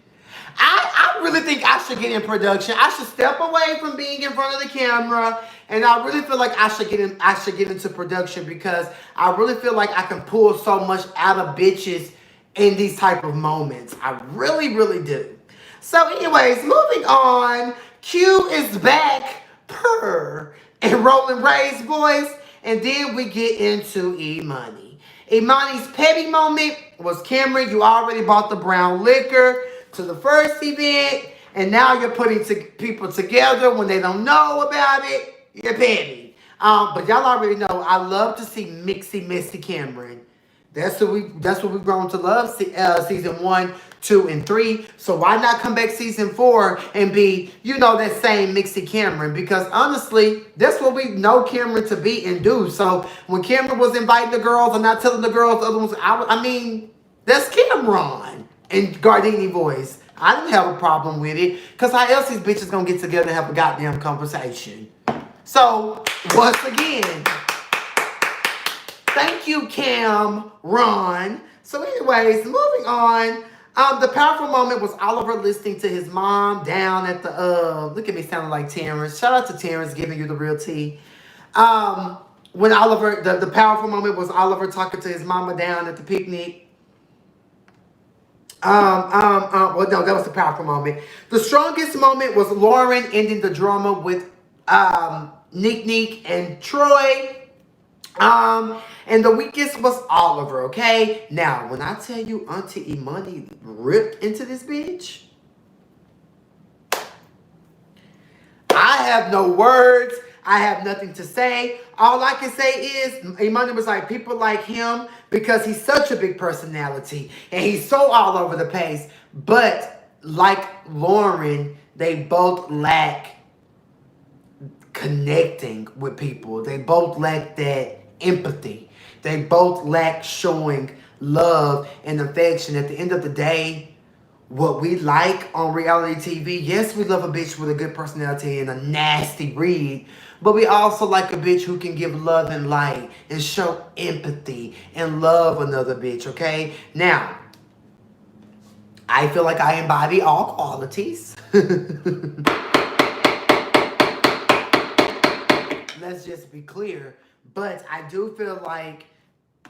I really think I should get in production. I should step away from being in front of the camera, and I really feel like I should get into production, because I really feel like I can pull so much out of bitches in these type of moments. I really, really do. So anyways, moving on. Q is back per and Rolling Ray's voice, and then we get into Imani. Imani's petty moment was, Cameron, you already bought the brown liquor to the first event, and now you're putting people together when they don't know about it. You're petty. But y'all already know I love to see Mixy Missy Cameron. That's what we've grown to love. Season 1, 2, and 3. So why not come back season 4 and be, you know, that same Mixy Cameron? Because honestly, that's what we know Cameron to be and do. So when Cameron was inviting the girls and not telling the girls the other ones, I mean, that's Cameron in Gardini voice. I didn't have a problem with it, because how else these bitches gonna get together and have a goddamn conversation? So once again, thank you, Cam, Ron. So anyways, moving on. The powerful moment was Oliver listening to his mom down at the, look at me sounding like Terrence. Shout out to Terrence giving you the real tea. When Oliver, the powerful moment was Oliver talking to his mama down at the picnic. Well, no, that was the powerful moment. The strongest moment was Lauren ending the drama with, Nick and Troy. And the weakest was Oliver, okay? Now, when I tell you Auntie Imani ripped into this bitch, I have no words. I have nothing to say. All I can say is Imani was like, people like him because he's such a big personality and he's so all over the place. But like Lauren, they both lack connecting with people. They both lack that empathy. They both lack showing love and affection. At the end of the day, what we like on reality TV, yes, we love a bitch with a good personality and a nasty read, but we also like a bitch who can give love and light and show empathy and love another bitch, okay? Now, I feel like I embody all qualities. Let's just be clear. But I do feel like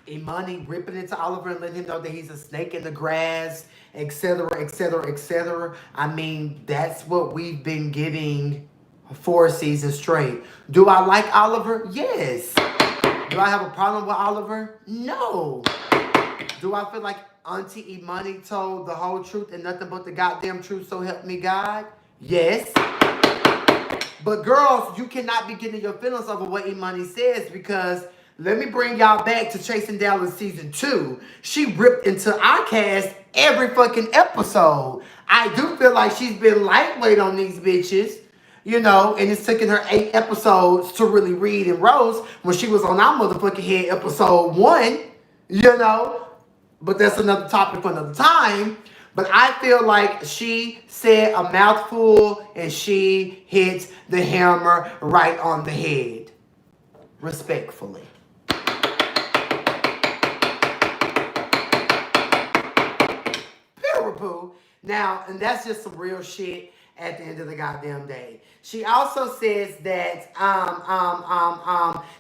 Imani ripping into Oliver and letting him know that he's a snake in the grass, etc., etc., etc. I mean, that's what we've been getting 4 seasons straight. Do I like Oliver? Yes. Do I have a problem with Oliver? No. Do I feel like Auntie Imani told the whole truth and nothing but the goddamn truth, so help me God? Yes. But girls, you cannot be getting your feelings over what Imani says, because let me bring y'all back to Chasing Dallas season 2. She ripped into our cast every fucking episode. I do feel like she's been lightweight on these bitches, you know, and it's taken her 8 episodes to really read and roast when she was on our motherfucking head episode 1, you know. But that's another topic for another time. But I feel like she said a mouthful and she hit the hammer right on the head. Respectfully. Peekaboo. Now, and that's just some real shit at the end of the goddamn day. She also says that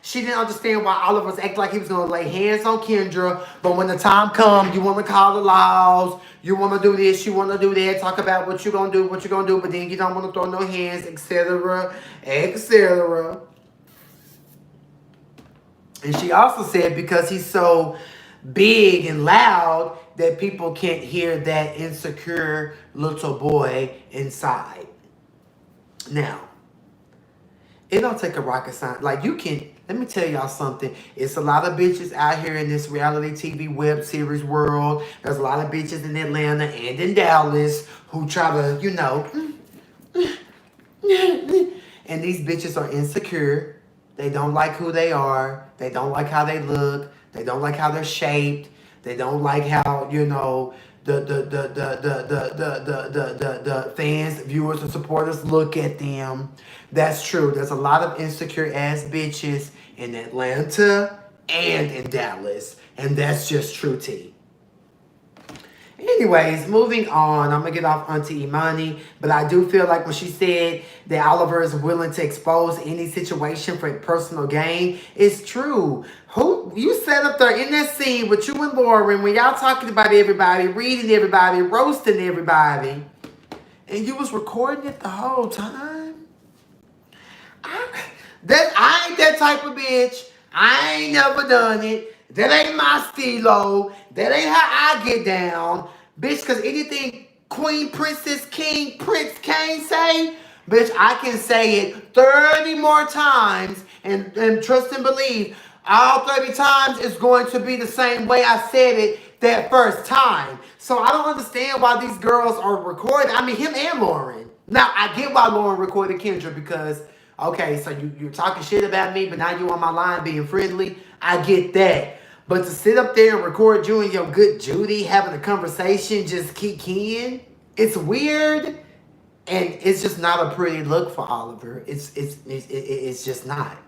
she didn't understand why Oliver was acting like he was going to lay hands on Kendra, but when the time comes, you want to call the laws, you want to do this, you want to do that, talk about what you're going to do, but then you don't want to throw no hands, etc., etc. And she also said because he's so big and loud that people can't hear that insecure little boy inside. Now, it don't take a rocket science. Like, you can, let me tell y'all something. It's a lot of bitches out here in this reality TV web series world. There's a lot of bitches in Atlanta and in Dallas who try to, you know, and these bitches are insecure. They don't like who they are. They don't like how they look. They don't like how they're shaped. They don't like how, you know, the fans, viewers, and supporters look at them. That's true. There's a lot of insecure ass bitches in Atlanta and in Dallas. And that's just true tea. Anyways, moving on. I'm going to get off Auntie Imani. But I do feel like when she said that Oliver is willing to expose any situation for personal gain, it's true. Who you sat up there in that scene with you and Lauren when y'all talking about everybody, reading everybody, roasting everybody, and you was recording it the whole time? I ain't that type of bitch. I ain't never done it. That ain't my stilo. That ain't how I get down. Bitch, because anything Queen, Princess, King, Prince Cain say, bitch, I can say it 30 more times and trust and believe all 30 times is going to be the same way I said it that first time. So I don't understand why these girls are recording. I mean, him and Lauren. Now, I get why Lauren recorded Kendra because, okay, so you're talking shit about me, but now you on my line being friendly. I get that. But to sit up there and record you and your good Judy having a conversation, just kicking, it's weird, and it's just not a pretty look for Oliver. It's just not.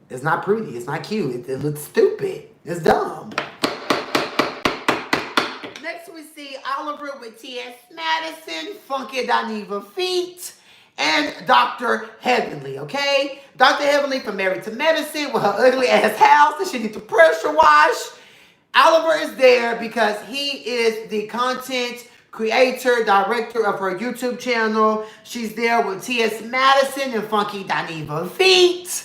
It's not pretty. It's not cute. It looks stupid. It's dumb. Next we see Oliver with T.S. Madison, Funky Dineva Feet, and Dr. Heavenly, okay? Dr. Heavenly from Married to Medicine with her ugly ass house that she needs to pressure wash. Oliver is there because he is the content creator, director of her YouTube channel. She's there with T.S. Madison and Funky Dineva Feet,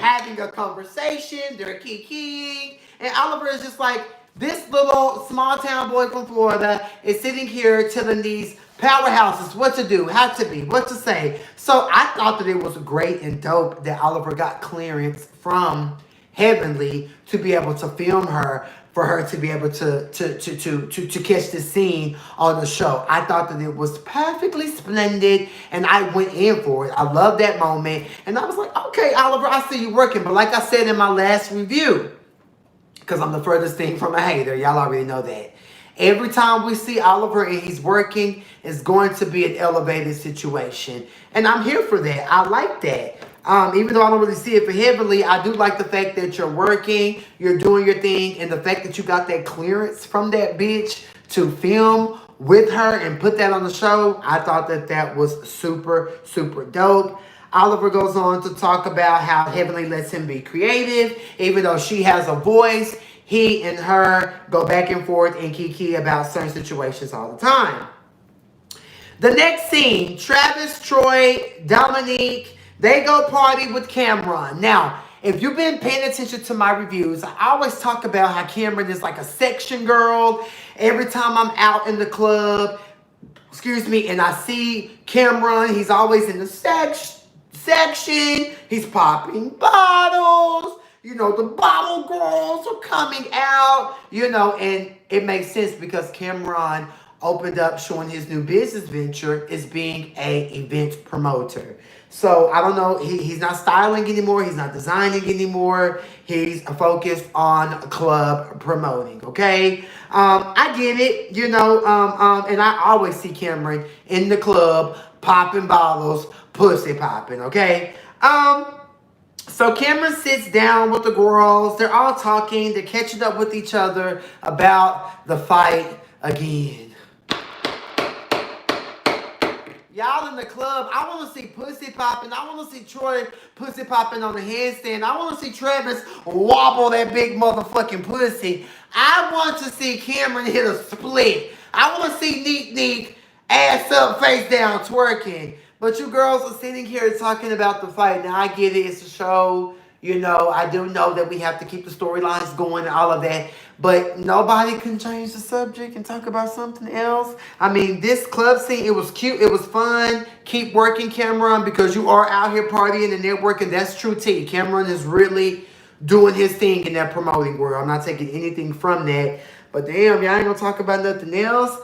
having a conversation. They're kikiing. And Oliver is just like, this little small town boy from Florida is sitting here telling these powerhouses what to do, how to be, what to say. So I thought that it was great and dope that Oliver got clearance from Heavenly to be able to film her, for her to be able to catch the scene on the show. I thought that it was perfectly splendid, and I went in for it. I love that moment, and I was like, okay, Oliver, I see you working. But like I said in my last review, because I'm the furthest thing from a hater, y'all already know that. Every time we see Oliver and he's working, it's going to be an elevated situation. And I'm here for that. I like that. Even though I don't really see it for Heavenly, I do like the fact that you're working, you're doing your thing, and the fact that you got that clearance from that bitch to film with her and put that on the show. I thought that that was super, super dope. Oliver goes on to talk about how Heavenly lets him be creative. Even though she has a voice, he and her go back and forth and kiki about certain situations all the time. The next scene, Travis, Troy, Dominique, They go party with Cameron. Now, if you've been paying attention to my reviews, I always talk about how Cameron is like a section girl. Every time I'm out in the club, and I see Cameron, he's always in the section. He's popping bottles. You know, the bottle girls are coming out, you know, and it makes sense because Cameron opened up showing his new business venture is being a event promoter. So I don't know, he's not styling anymore, he's not designing anymore, he's focused on club promoting, okay? I get it, you know, and I always see Cameron in the club popping bottles, pussy popping, okay? So Cameron sits down with the girls, they're all talking, they're catching up with each other about the fight again. Y'all in the club, I want to see pussy popping. I want to see Troy pussy popping on the handstand. I want to see Travis wobble that big motherfucking pussy. I want to see Cameron hit a split. I want to see Neek ass up, face down, twerking. But you girls are sitting here talking about the fight. Now, I get it. It's a show. You know, I do know that we have to keep the storylines going and all of that. But nobody can change the subject and talk about something else. I mean, this club scene, it was cute. It was fun. Keep working, Cameron, because you are out here partying and networking. That's true tea. Cameron is really doing his thing in that promoting world. I'm not taking anything from that. But damn, y'all ain't going to talk about nothing else.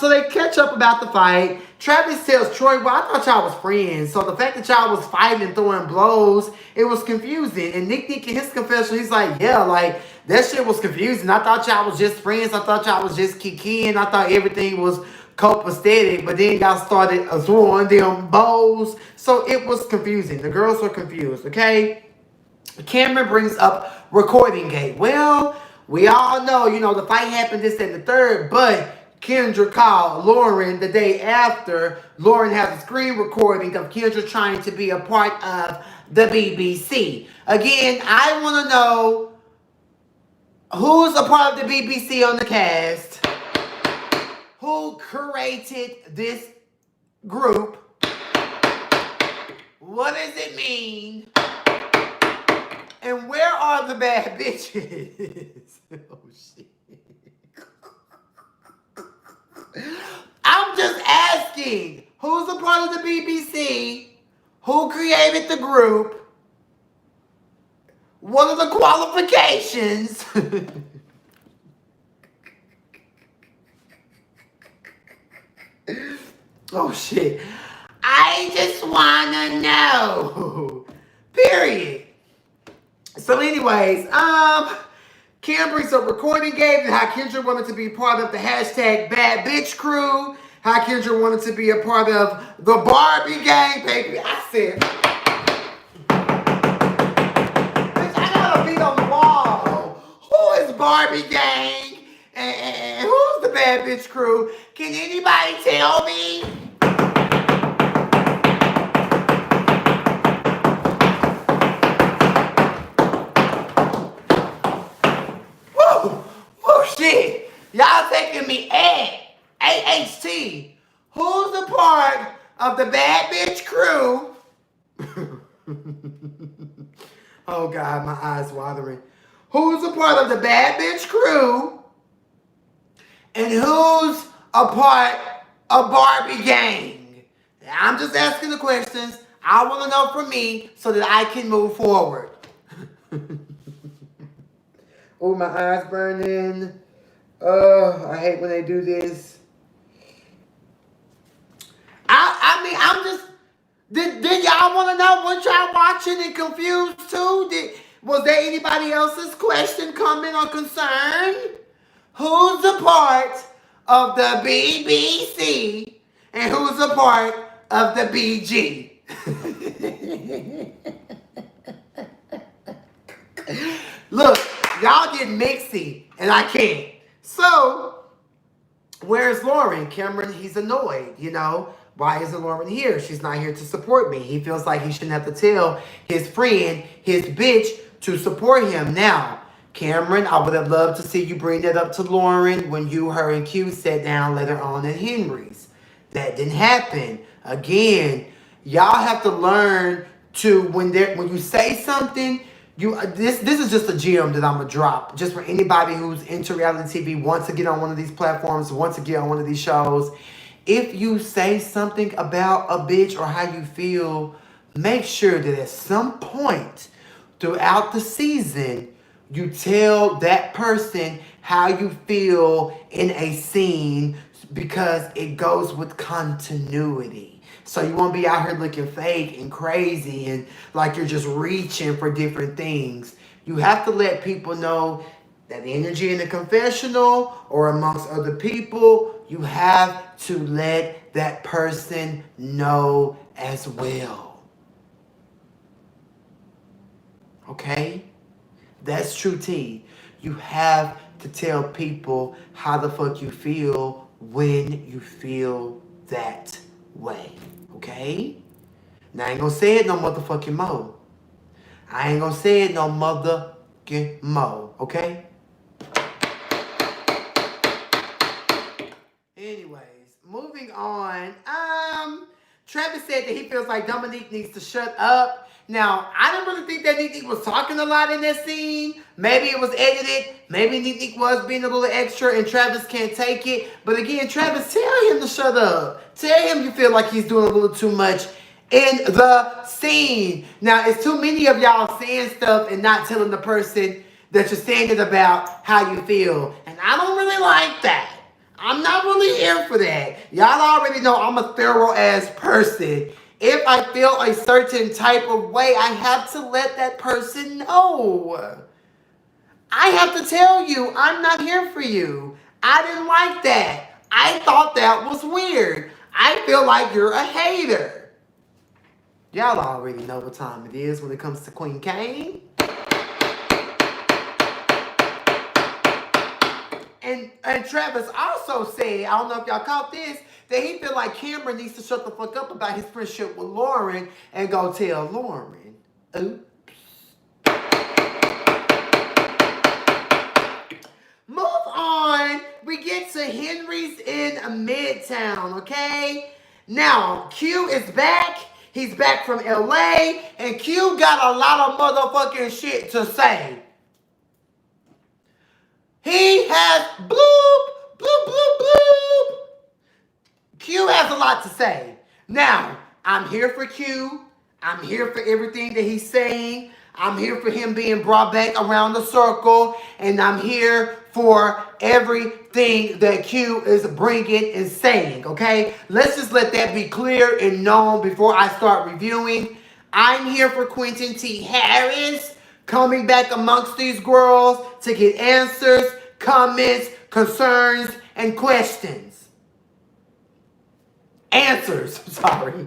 So they catch up about the fight. Travis tells Troy, well, I thought y'all was friends. So the fact that y'all was fighting and throwing blows, it was confusing. And Nick in his confession, he's like, yeah, like, that shit was confusing. I thought y'all was just friends. I thought y'all was just kikiing. I thought everything was copacetic. But then y'all started throwing them bows. So it was confusing. The girls were confused, okay? Cameron brings up recording gate. Well, we all know, you know, the fight happened this and the third, but Kendra called Lauren the day after. Lauren has a screen recording of Kendra trying to be a part of the BBC. Again, I want to know who's a part of the BBC on the cast, who created this group, what does it mean, and where are the bad bitches? Oh, shit. I'm just asking, who's a part of the BBC? Who created the group? What are the qualifications? Oh, shit. I just want to know. Period. So anyways, Cam brings up recording game and how Kendra wanted to be part of the hashtag Bad Bitch Crew. How Kendra wanted to be a part of the Barbie gang, baby. I said, bitch, I got a beat on the wall. Who is Barbie gang? And who's the Bad Bitch Crew? Can anybody tell me? Shit, y'all taking me at AHT. Who's a part of the Bad Bitch Crew? Oh God, my eyes watering. Who's a part of the Bad Bitch Crew? And who's a part of Barbie gang? I'm just asking the questions. I want to know from me so that I can move forward. Oh, my eyes burning. I hate when they do this. I mean, I'm just... Did y'all want to know what y'all watching and confused too? Was there anybody else's question, comment, or concern? Who's a part of the BBC and who's a part of the BG? Look, y'all get mixy, and I can't. So, where's Lauren? Cameron, he's annoyed, you know. Why isn't Lauren here? She's not here to support me. He feels like he shouldn't have to tell his friend, his bitch, to support him. Now, Cameron, I would have loved to see you bring that up to Lauren when you, her, and Q sat down later on at Henry's. That didn't happen. Again, y'all have to learn to when you say something. This is just a gem that I'm gonna drop just for anybody who's into reality TV, wants to get on one of these platforms, wants to get on one of these shows. If you say something about a bitch or how you feel, make sure that at some point throughout the season you tell that person how you feel in a scene, because it goes with continuity. So you won't be out here looking fake and crazy and like you're just reaching for different things. You have to let people know that the energy in the confessional or amongst other people, you have to let that person know as well. Okay? That's true tea. You have to tell people how the fuck you feel when you feel that way. Okay? Now I ain't gonna say it no motherfucking mo. I ain't gonna say it no motherfucking mo. Okay? Anyways, moving on. Travis said that he feels like Dominique needs to shut up. Now, I didn't really think that Nick was talking a lot in that scene. Maybe it was edited. Maybe Nick was being a little extra and Travis can't take it. But again, Travis, tell him to shut up. Tell him you feel like he's doing a little too much in the scene. Now, it's too many of y'all saying stuff and not telling the person that you're saying it about how you feel. And I don't really like that. I'm not really here for that. Y'all already know I'm a thorough ass person. If I feel a certain type of way, I have to let that person know. I have to tell you, I'm not here for you. I didn't like that. I thought that was weird. I feel like you're a hater. Y'all already know what time it is when it comes to Queen Cain. And Travis also said, I don't know if y'all caught this, that he feel like Cameron needs to shut the fuck up about his friendship with Lauren and go tell Lauren. Oops. Move on. We get to Henry's in Midtown, okay? Now, Q is back. He's back from LA, and Q got a lot of motherfucking shit to say. He has bloop, bloop, bloop, bloop. Q has a lot to say. Now, I'm here for Q. I'm here for everything that he's saying. I'm here for him being brought back around the circle. And I'm here for everything that Q is bringing and saying, okay? Let's just let that be clear and known before I start reviewing. I'm here for Quentin T. Harris coming back amongst these girls to get answers, comments, concerns, and questions. Answers, sorry.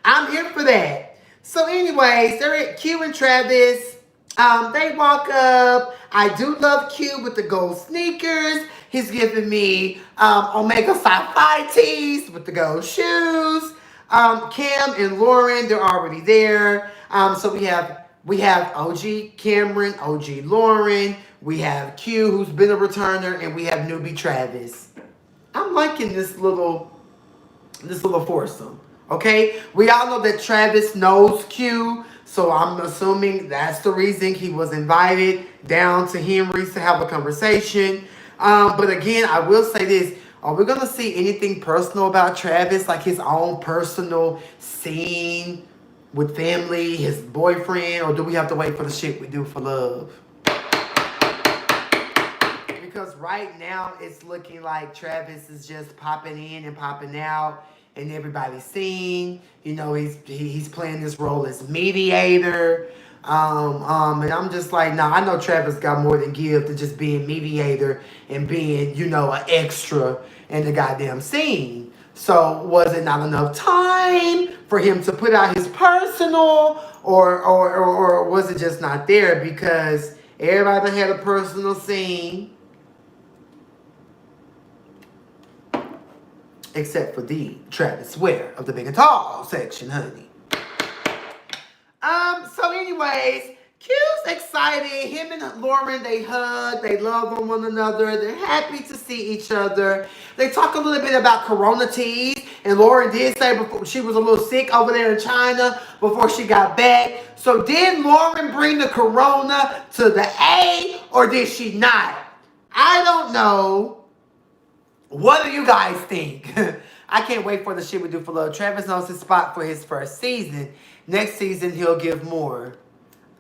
I'm here for that. So anyways, they're at Q and Travis. They walk up. I do love Q with the gold sneakers. He's giving me Omega Psi tees with the gold shoes. Cam and Lauren, they're already there. So we have OG Cameron, OG Lauren. We have Q, who's been a returner, and we have newbie Travis. I'm liking this little foursome. Okay? We all know that Travis knows Q, so I'm assuming that's the reason he was invited down to Henry's to have a conversation. But again, I will say this. Are we going to see anything personal about Travis, like his own personal scene with family, his boyfriend, or do we have to wait for the shit we do for love? Because right now, it's looking like Travis is just popping in and popping out. And everybody's seeing, you know, he's playing this role as mediator. And I'm just like, nah, I know Travis got more than give to just being mediator and being, you know, an extra in the goddamn scene. So was it not enough time for him to put out his personal, or was it just not there because everybody had a personal scene? Except for the Travis Ware of the Big and Tall section, honey. So anyways, Q's excited. Him and Lauren, they hug. They love on one another. They're happy to see each other. They talk a little bit about Corona teas. And Lauren did say before she was a little sick over there in China before she got back. So did Lauren bring the corona to the A or did she not? I don't know. What do you guys think? I can't wait for the shit we do for love. Travis knows his spot for his first season. Next season, he'll give more.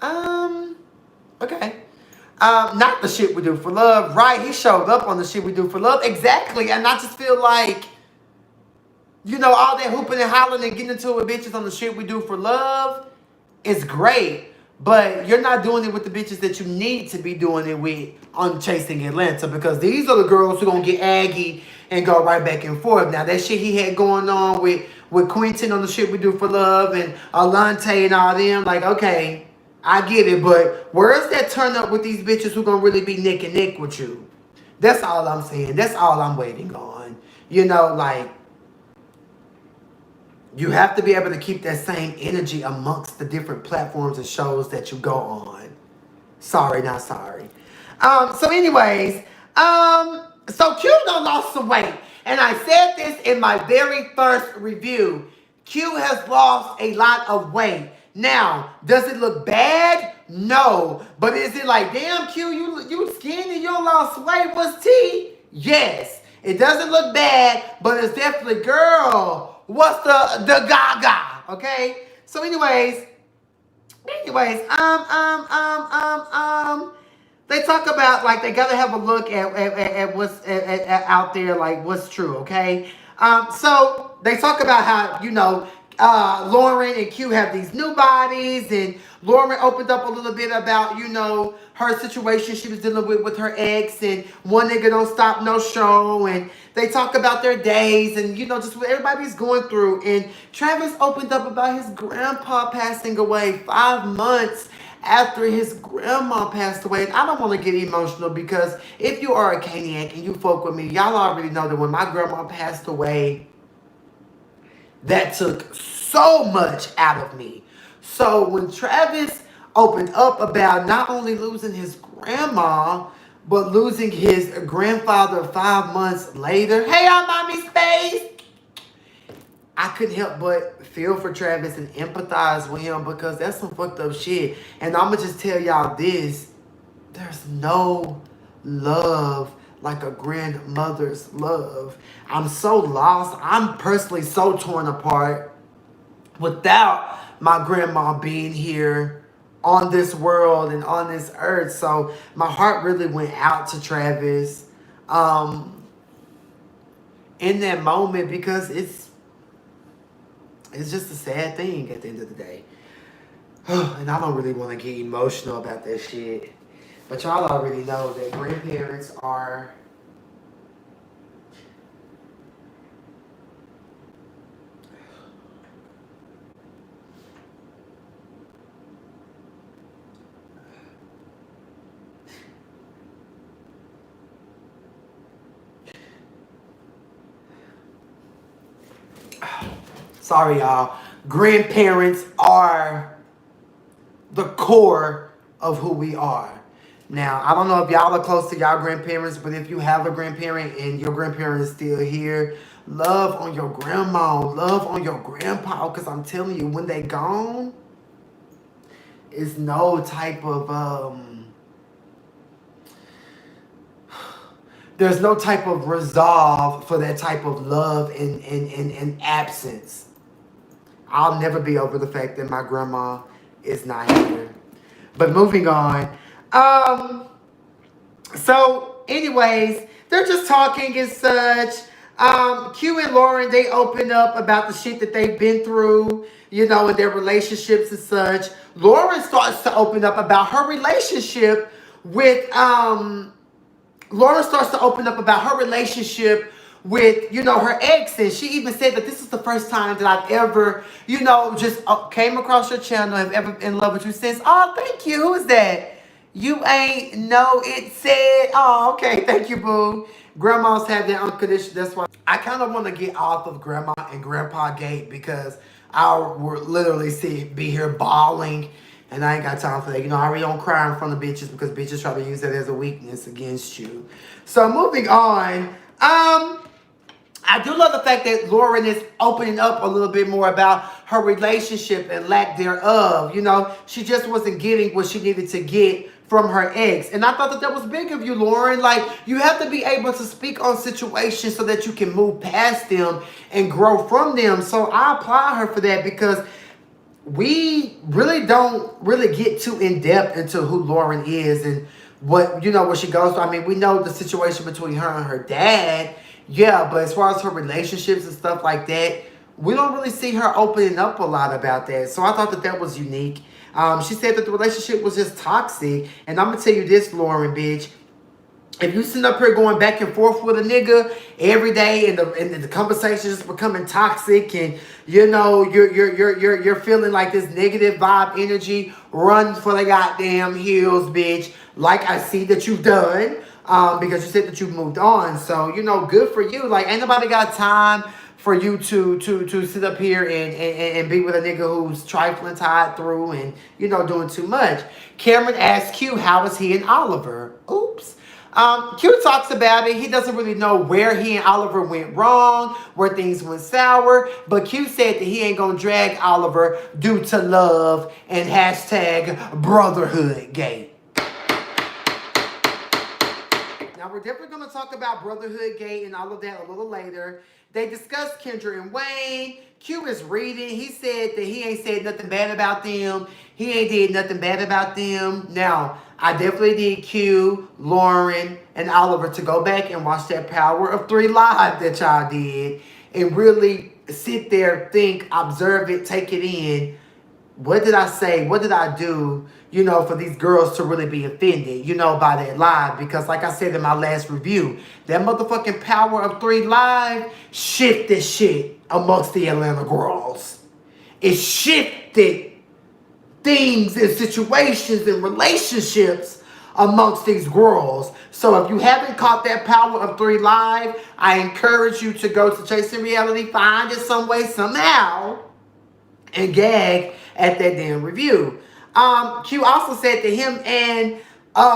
Okay. Not the shit we do for love. Right, he showed up on the shit we do for love. Exactly. And I just feel like, you know, all that hooping and hollering and getting into it with bitches on the shit we do for love is great. But you're not doing it with the bitches that you need to be doing it with on Chasing Atlanta. Because these are the girls who are going to get aggy and go right back and forth. Now, that shit he had going on with Quentin on the shit we do for love and Alante and all them, like, okay, I get it. But where's that turn up with these bitches who going to really be neck and neck with you? That's all I'm saying. That's all I'm waiting on. You know, like, you have to be able to keep that same energy amongst the different platforms and shows that you go on. Sorry, not sorry. So anyways, so Q done lost some weight. And I said this in my very first review. Q has lost a lot of weight. Now, does it look bad? No. But is it like, damn, Q, you skinny, you lost weight, what's tea? Yes. It doesn't look bad, but it's definitely, girl, what's the gaga? Okay? So anyways, they talk about, like, they gotta have a look at what's out there, like, what's true, okay? So they talk about how, you know, Lauren and Q have these new bodies, and Lauren opened up a little bit about, you know, her situation she was dealing with her ex, and one nigga don't stop no show, and they talk about their days, and, you know, just what everybody's going through. And Travis opened up about his grandpa passing away 5 months after his grandma passed away. And I don't want to get emotional because if you are a Caniac and you folk with me, y'all already know that when my grandma passed away, that took so much out of me. So when Travis opened up about not only losing his grandma, but losing his grandfather 5 months later. Hey, y'all, mommy space. I couldn't help but feel for Travis and empathize with him because that's some fucked up shit. And I'm going to just tell y'all this. There's no love like a grandmother's love. I'm so lost. I'm personally so torn apart without my grandma being here on this world and on this earth. So my heart really went out to Travis in that moment because it's just a sad thing at the end of the day. And I don't really want to get emotional about that shit. But y'all already know that grandparents are sorry, y'all. Grandparents are the core of who we are. Now, I don't know if y'all are close to y'all grandparents, but if you have a grandparent and your grandparent is still here, love on your grandma, love on your grandpa, because I'm telling you, when they gone, it's no type of, there's no type of resolve for that type of love and absence. I'll never be over the fact that my grandma is not here. But moving on. So anyways, they're just talking and such. Q and Lauren, they open up about the shit that they've been through, you know, in their relationships and such. Lauren starts to open up about her relationship with, you know, her ex. And she even said that this is the first time that I've ever, you know, just came across your channel and ever been in love with you since. Oh, thank you. Who is that? You ain't know it said. Oh, okay. Thank you, boo. Grandmas have their unconditional. That's why I kind of want to get off of Grandma and Grandpa Gate because I will literally be here bawling. And I ain't got time for that. You know, I really don't cry in front of bitches because bitches try to use that as a weakness against you. So moving on. I do love the fact that Lauren is opening up a little bit more about her relationship and lack thereof. You know, she just wasn't getting what she needed to get from her ex. And I thought that was big of you, Lauren. Like, you have to be able to speak on situations so that you can move past them and grow from them. So I applaud her for that, because we really don't really get too in depth into who Lauren is and what, you know, what she goes through. I mean, we know the situation between her and her dad. Yeah, but as far as her relationships and stuff like that, we don't really see her opening up a lot about that. So I thought that was unique. She said that the relationship was just toxic. And I'm going to tell you this, Lauren, bitch. If you sitting up here going back and forth with a nigga every day, and the conversation is becoming toxic, and you know you're feeling like this negative vibe energy, run for the goddamn hills, bitch. Like I see that you've done, because you said that you've moved on. So you know, good for you. Like, ain't nobody got time for you to sit up here and be with a nigga who's trifling, tied through, and you know, doing too much. Cameron asked Q, how is he and Oliver? Oops. Q talks about it. He doesn't really know where he and Oliver went wrong, where things went sour. But Q said that he ain't gonna drag Oliver due to love and hashtag Brotherhood gate. Now, we're definitely going to talk about Brotherhood gate and all of that a little later. They discussed Kendra and Wayne. Q is reading. He said that he ain't said nothing bad about them. He ain't did nothing bad about them. Now, I definitely need Q, Lauren, and Oliver to go back and watch that Power of 3 live that y'all did and really sit there, think, observe it, take it in. What did I say? What did I do, you know, for these girls to really be offended, you know, by that live? Because like I said in my last review, that motherfucking Power of 3 live shifted shit amongst the Atlanta girls. It shifted things and situations and relationships amongst these girls. So if you haven't caught that Power of 3 live, I encourage you to go to Chasing Reality, find it some way, somehow, and gag at that damn review. Q also said that him and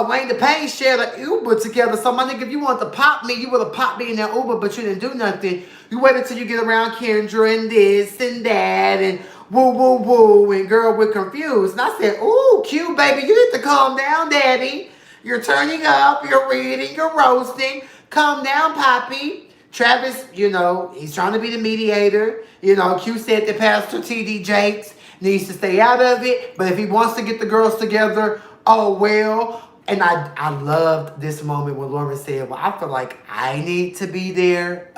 Wayne the Pain shared an Uber together. So my nigga, if you wanted to pop me, you would have popped me in that Uber, but you didn't do nothing. You waited till you get around Kendra and this and that and woo woo woo, and girl, we're confused. And I said, ooh, Q, baby, you need to calm down, daddy. You're turning up, you're reading, you're roasting. Calm down, Poppy. Travis, you know, he's trying to be the mediator. You know, Q said that Pastor T.D. Jakes needs to stay out of it. But if he wants to get the girls together, oh, well. And I loved this moment when Lauren said, well, I feel like I need to be there.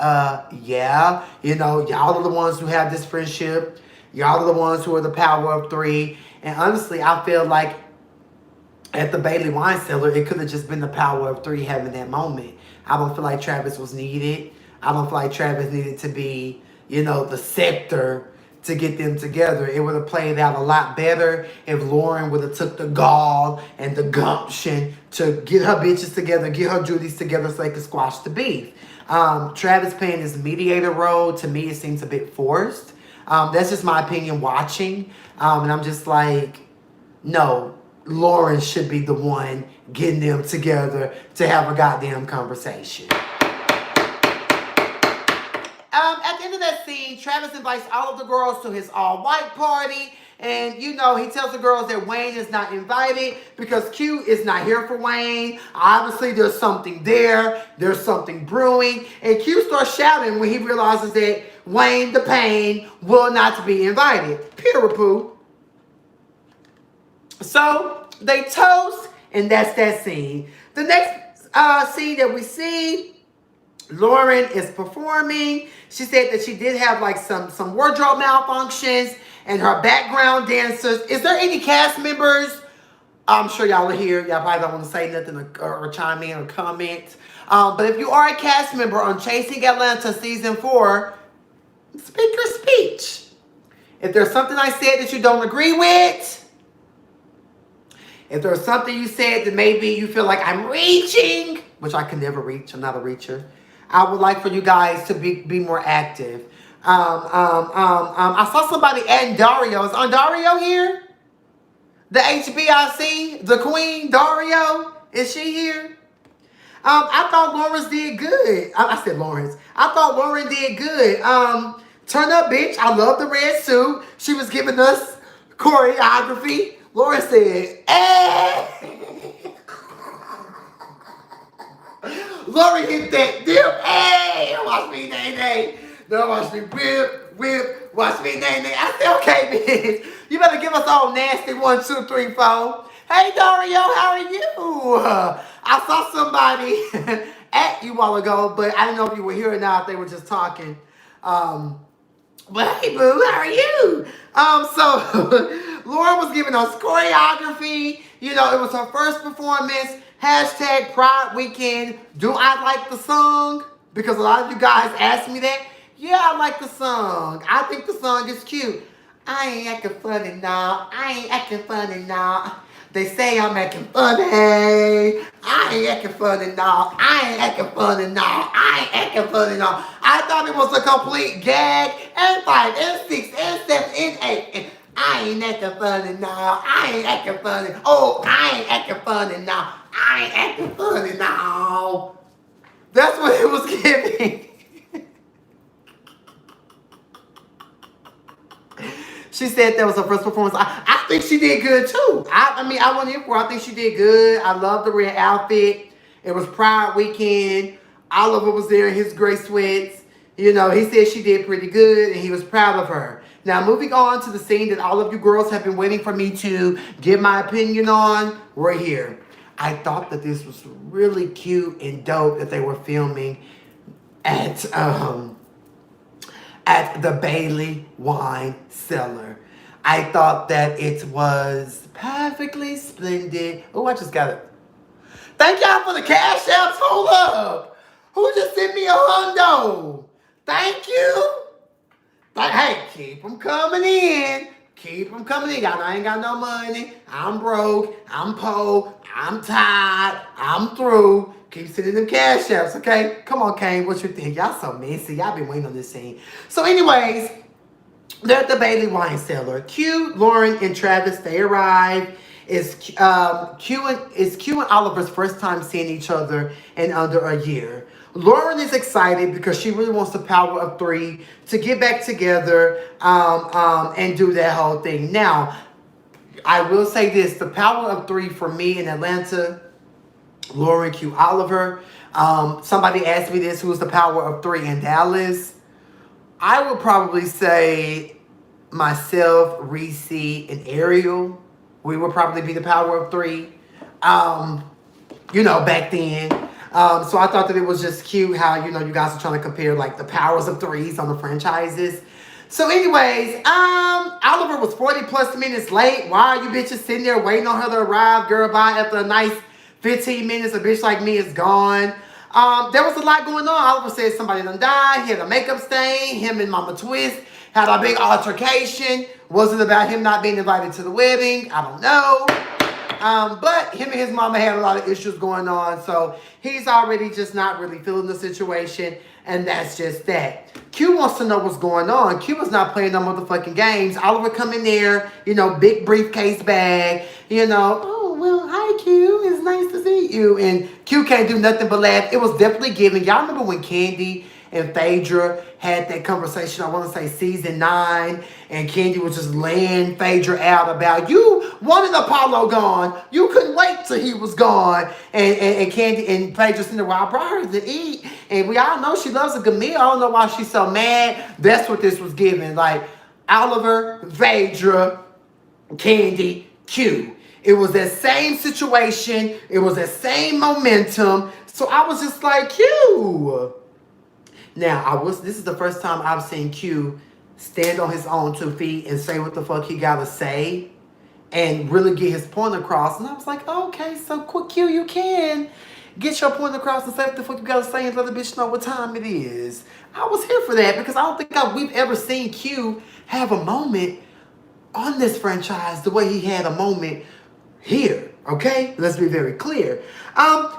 Yeah. You know, y'all are the ones who have this friendship. Y'all are the ones who are the Power of 3. And honestly, I feel like at the Bailey Wine Cellar, it could have just been the Power of 3 having that moment. I don't feel like Travis was needed. I don't feel like Travis needed to be, you know, the scepter to get them together. It would have played out a lot better if Lauren would have took the gall and the gumption to get her bitches together, get her Judys together so they could squash the beef. Travis playing his mediator role, to me, it seems a bit forced. That's just my opinion watching. And I'm just like, no, Lauren should be the one getting them together to have a goddamn conversation. At the end of that scene, Travis invites all of the girls to his all-white party. And, you know, he tells the girls that Wayne is not invited because Q is not here for Wayne. Obviously, there's something there. There's something brewing. And Q starts shouting when he realizes that Wayne the Pain will not be invited. Poo. So, they toast, and that's that scene. The next scene that we see, Lauren is performing. She said that she did have like some wardrobe malfunctions and her background dancers. Is there any cast members? I'm sure y'all are here. Y'all probably don't want to say nothing or chime in or comment. But if you are a cast member on Chasing Atlanta Season 4, speak your speech. If there's something I said that you don't agree with, if there's something you said that maybe you feel like I'm reaching, which I can never reach, I'm not a reacher, I would like for you guys to be more active. I saw somebody adding Dario. Is Dario here? The HBIC, the Queen, Dario, is she here? I thought Lawrence did good. I said Lawrence. I thought Lauren did good. Turn up, bitch. I love the red suit. She was giving us choreography. Lauren said, "Hey." Lauren hit that dip. Hey, watch me, nay, nay. No, watch me whip, whip. Watch me, nay, nay. I said, okay, bitch. You better give us all nasty 1, 2, 3, 4. Hey, Dario, how are you? I saw somebody at you a while ago, but I didn't know if you were here or not. They were just talking. But hey, boo, how are you? So Lauren was giving us choreography. You know, it was her first performance. Hashtag Pride Weekend. Do I like the song? Because a lot of you guys asked me that. Yeah, I like the song. I think the song is cute. I ain't acting funny now. I ain't acting funny now. They say I'm acting funny. I ain't acting funny now. I ain't acting funny now. I ain't acting funny now. I thought it was a complete gag. And 5, and 6, and 7, and 8. And I ain't acting funny now. I ain't acting funny. Oh, I ain't acting funny now. I ain't acting funny now. That's what it was giving. She said that was her first performance. I think she did good too. I mean, I wasn't here for her. I think she did good. I love the red outfit. It was Pride Weekend. Oliver was there in his gray sweats. You know, he said she did pretty good and he was proud of her. Now, moving on to the scene that all of you girls have been waiting for me to give my opinion on, right here. I thought that this was really cute and dope that they were filming at the Bailey wine cellar. I thought that it was perfectly splendid. Oh, I just got it. Thank y'all for the cash apps. Hold up. Who just sent me a hundo? Thank you. Hey, keep them coming in. Keep them coming in. Y'all know I ain't got no money. I'm broke. I'm poor. I'm tired. I'm through. Keep sending them cash apps, okay? Come on, Cain. What you think? Y'all so messy. Y'all been waiting on this scene. So anyways, they're at the Bailey wine cellar. Q, Lauren, and Travis, they arrive. It's Q and Oliver's first time seeing each other in under a year. Lauren is excited because she really wants the power of 3 to get back together and do that whole thing. Now, I will say this. The power of 3 for me in Atlanta, Lauren, Q, Oliver. Somebody asked me this, who's the power of 3 in Dallas? I would probably say myself, Reese, and Ariel. We would probably be the power of 3. You know, back then. So I thought that it was just cute how, you know, you guys are trying to compare like the powers of 3s on the franchises. So anyways, Oliver was 40 plus minutes late. Why are you bitches sitting there waiting on her to arrive? Girl, bye. After a nice 15 minutes, a bitch like me is gone. There was a lot going on. Oliver said somebody done died. He had a makeup stain. Him and Mama Twist had a big altercation. Was it about him not being invited to the wedding? I don't know. But him and his mama had a lot of issues going on. So he's already just not really feeling the situation. And that's just that. Q wants to know what's going on. Q was not playing no motherfucking games. Oliver come in there, you know, big briefcase bag, you know. Oh, well, hi, Q. It's nice to see you. And Q can't do nothing but laugh. It was definitely giving. Y'all remember when Candy and Phaedra had that conversation, I want to say season 9, and Candy was just laying Phaedra out about, you wanted Apollo gone. You couldn't wait till he was gone. And Candy and Phaedra sitting there, well, I brought her to eat. And we all know she loves a good meal. I don't know why she's so mad. That's what this was giving. Like, Oliver, Phaedra, Candy, Q. It was that same situation. It was that same momentum. So I was just like, Q. Now, this is the first time I've seen Q stand on his own 2 feet and say what the fuck he gotta say and really get his point across. And I was like, okay, so quick, Q, you can get your point across and say what the fuck you gotta say and let the bitch know what time it is. I was here for that because I don't think we've ever seen Q have a moment on this franchise the way he had a moment here. Okay, let's be very clear.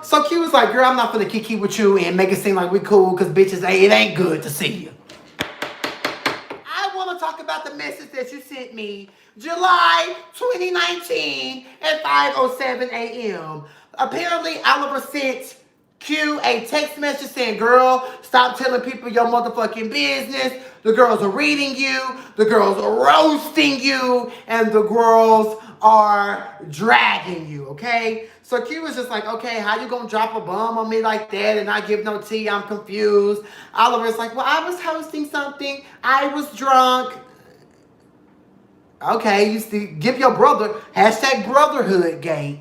So Q was like, girl, I'm not gonna kiki with you and make it seem like we cool because bitches, it ain't good to see you. I want to talk about the message that you sent me July 2019 at 5:07 a.m. Apparently, Oliver sent Q a text message saying, girl, stop telling people your motherfucking business. The girls are reading you. The girls are roasting you. And the girls are dragging you, okay? So Q was just like, okay, how you gonna drop a bomb on me like that and not give no tea? I'm confused. Oliver's like, well, I was hosting something. I was drunk. Okay, you see, give your brother, hashtag Brotherhood gate.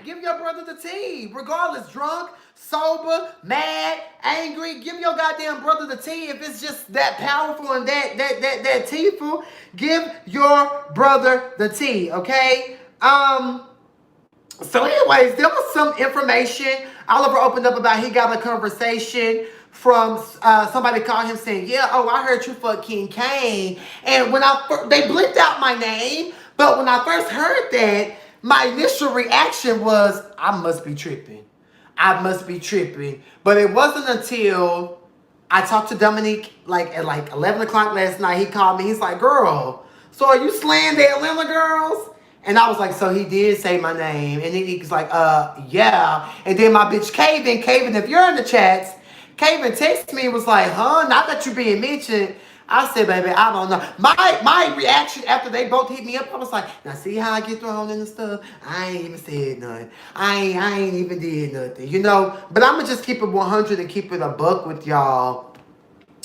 Give your brother the tea. Regardless, drunk, sober, mad, angry. Give your goddamn brother the tea. If it's just that powerful and that teaful, give your brother the tea, okay? So anyways, there was some information Oliver opened up about. He got a conversation from somebody called him saying, yeah, oh, I heard you fuck King Cain. And when they blipped out my name, but when I first heard that, my initial reaction was, I must be tripping. I must be tripping. But it wasn't until I talked to Dominique at 11 o'clock last night. He called me. He's like, girl, so are you slaying the Atlanta girls? And I was like, so he did say my name. And then he was like, yeah. And then my bitch Caven, if you're in the chats, Caven texted me and was like, huh, not that you being mentioned. I said, baby, I don't know. My reaction after they both hit me up, I was like, now see how I get thrown in the stuff? I ain't even said nothing. I ain't even did nothing, you know? But I'm going to just keep it 100 and keep it a buck with y'all.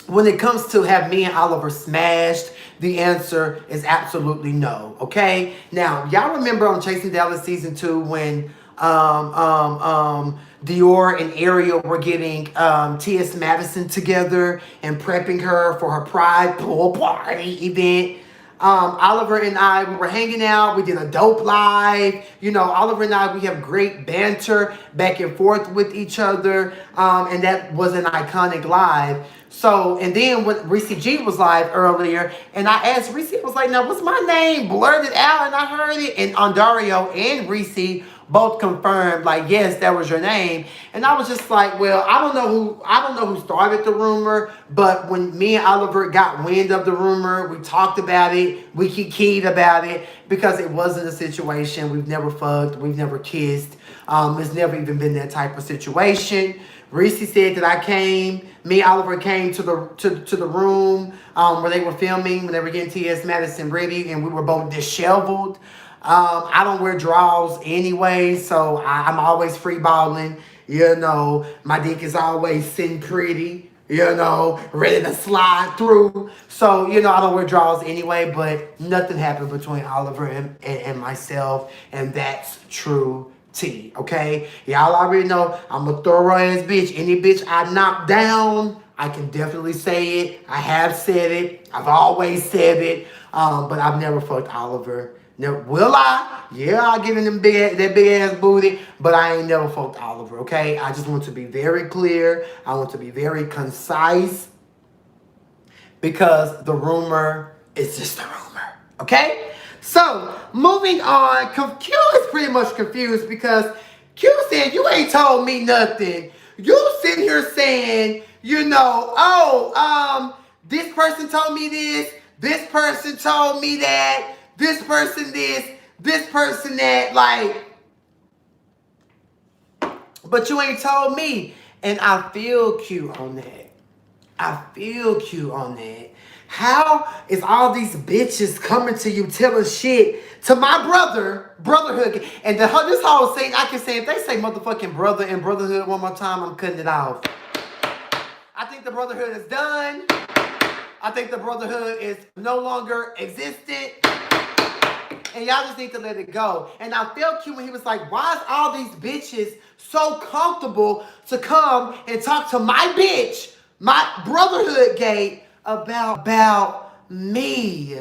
When it comes to have me and Oliver smashed, the answer is absolutely no, okay? Now, y'all remember on Chasing Dallas Season 2 when Dior and Ariel were getting T.S. Madison together and prepping her for her Pride pool party event. Oliver and I, we were hanging out. We did a dope live. You know, Oliver and I, we have great banter back and forth with each other. And that was an iconic live. So, and then when Reese G was live earlier, and I asked Reese, I was like, now what's my name? Blurted out, and I heard it. And Ondario and Reese both confirmed, like, yes, that was your name. And I was just like, well, I don't know who started the rumor, but when me and Oliver got wind of the rumor, we talked about it, we kikied about it, because it wasn't a situation. We've never fucked, we've never kissed. It's never even been that type of situation. Reese said that me and Oliver came to the room where they were filming, when they were getting T.S. Madison ready, and we were both disheveled. I don't wear drawers anyway, so I'm always free balling. You know, my dick is always sitting pretty, you know, ready to slide through. So, you know, I don't wear drawers anyway, but nothing happened between Oliver and myself, and that's true tea, okay? Y'all already know I'm a thorough ass bitch. Any bitch I knock down, I can definitely say it. I have said it. I've always said it. But I've never fucked Oliver. Never, will I? Yeah, I'll give him that big ass booty, but I ain't never fucked Oliver, okay? I just want to be very clear. I want to be very concise, because the rumor is just a rumor, okay? So, moving on, Q is pretty much confused, because Q said, you ain't told me nothing. You sitting here saying, you know, this person told me this person told me that, this person this person that, like, but you ain't told me. And I feel Q on that. I feel Q on that. How is all these bitches coming to you telling shit to my Brotherhood? And this whole thing, I can say, if they say motherfucking brother and Brotherhood one more time, I'm cutting it off. I think the Brotherhood is done. I think the Brotherhood is no longer existent. And y'all just need to let it go. And I felt cute when he was like, why is all these bitches so comfortable to come and talk to my bitch, my Brotherhood gate, about me?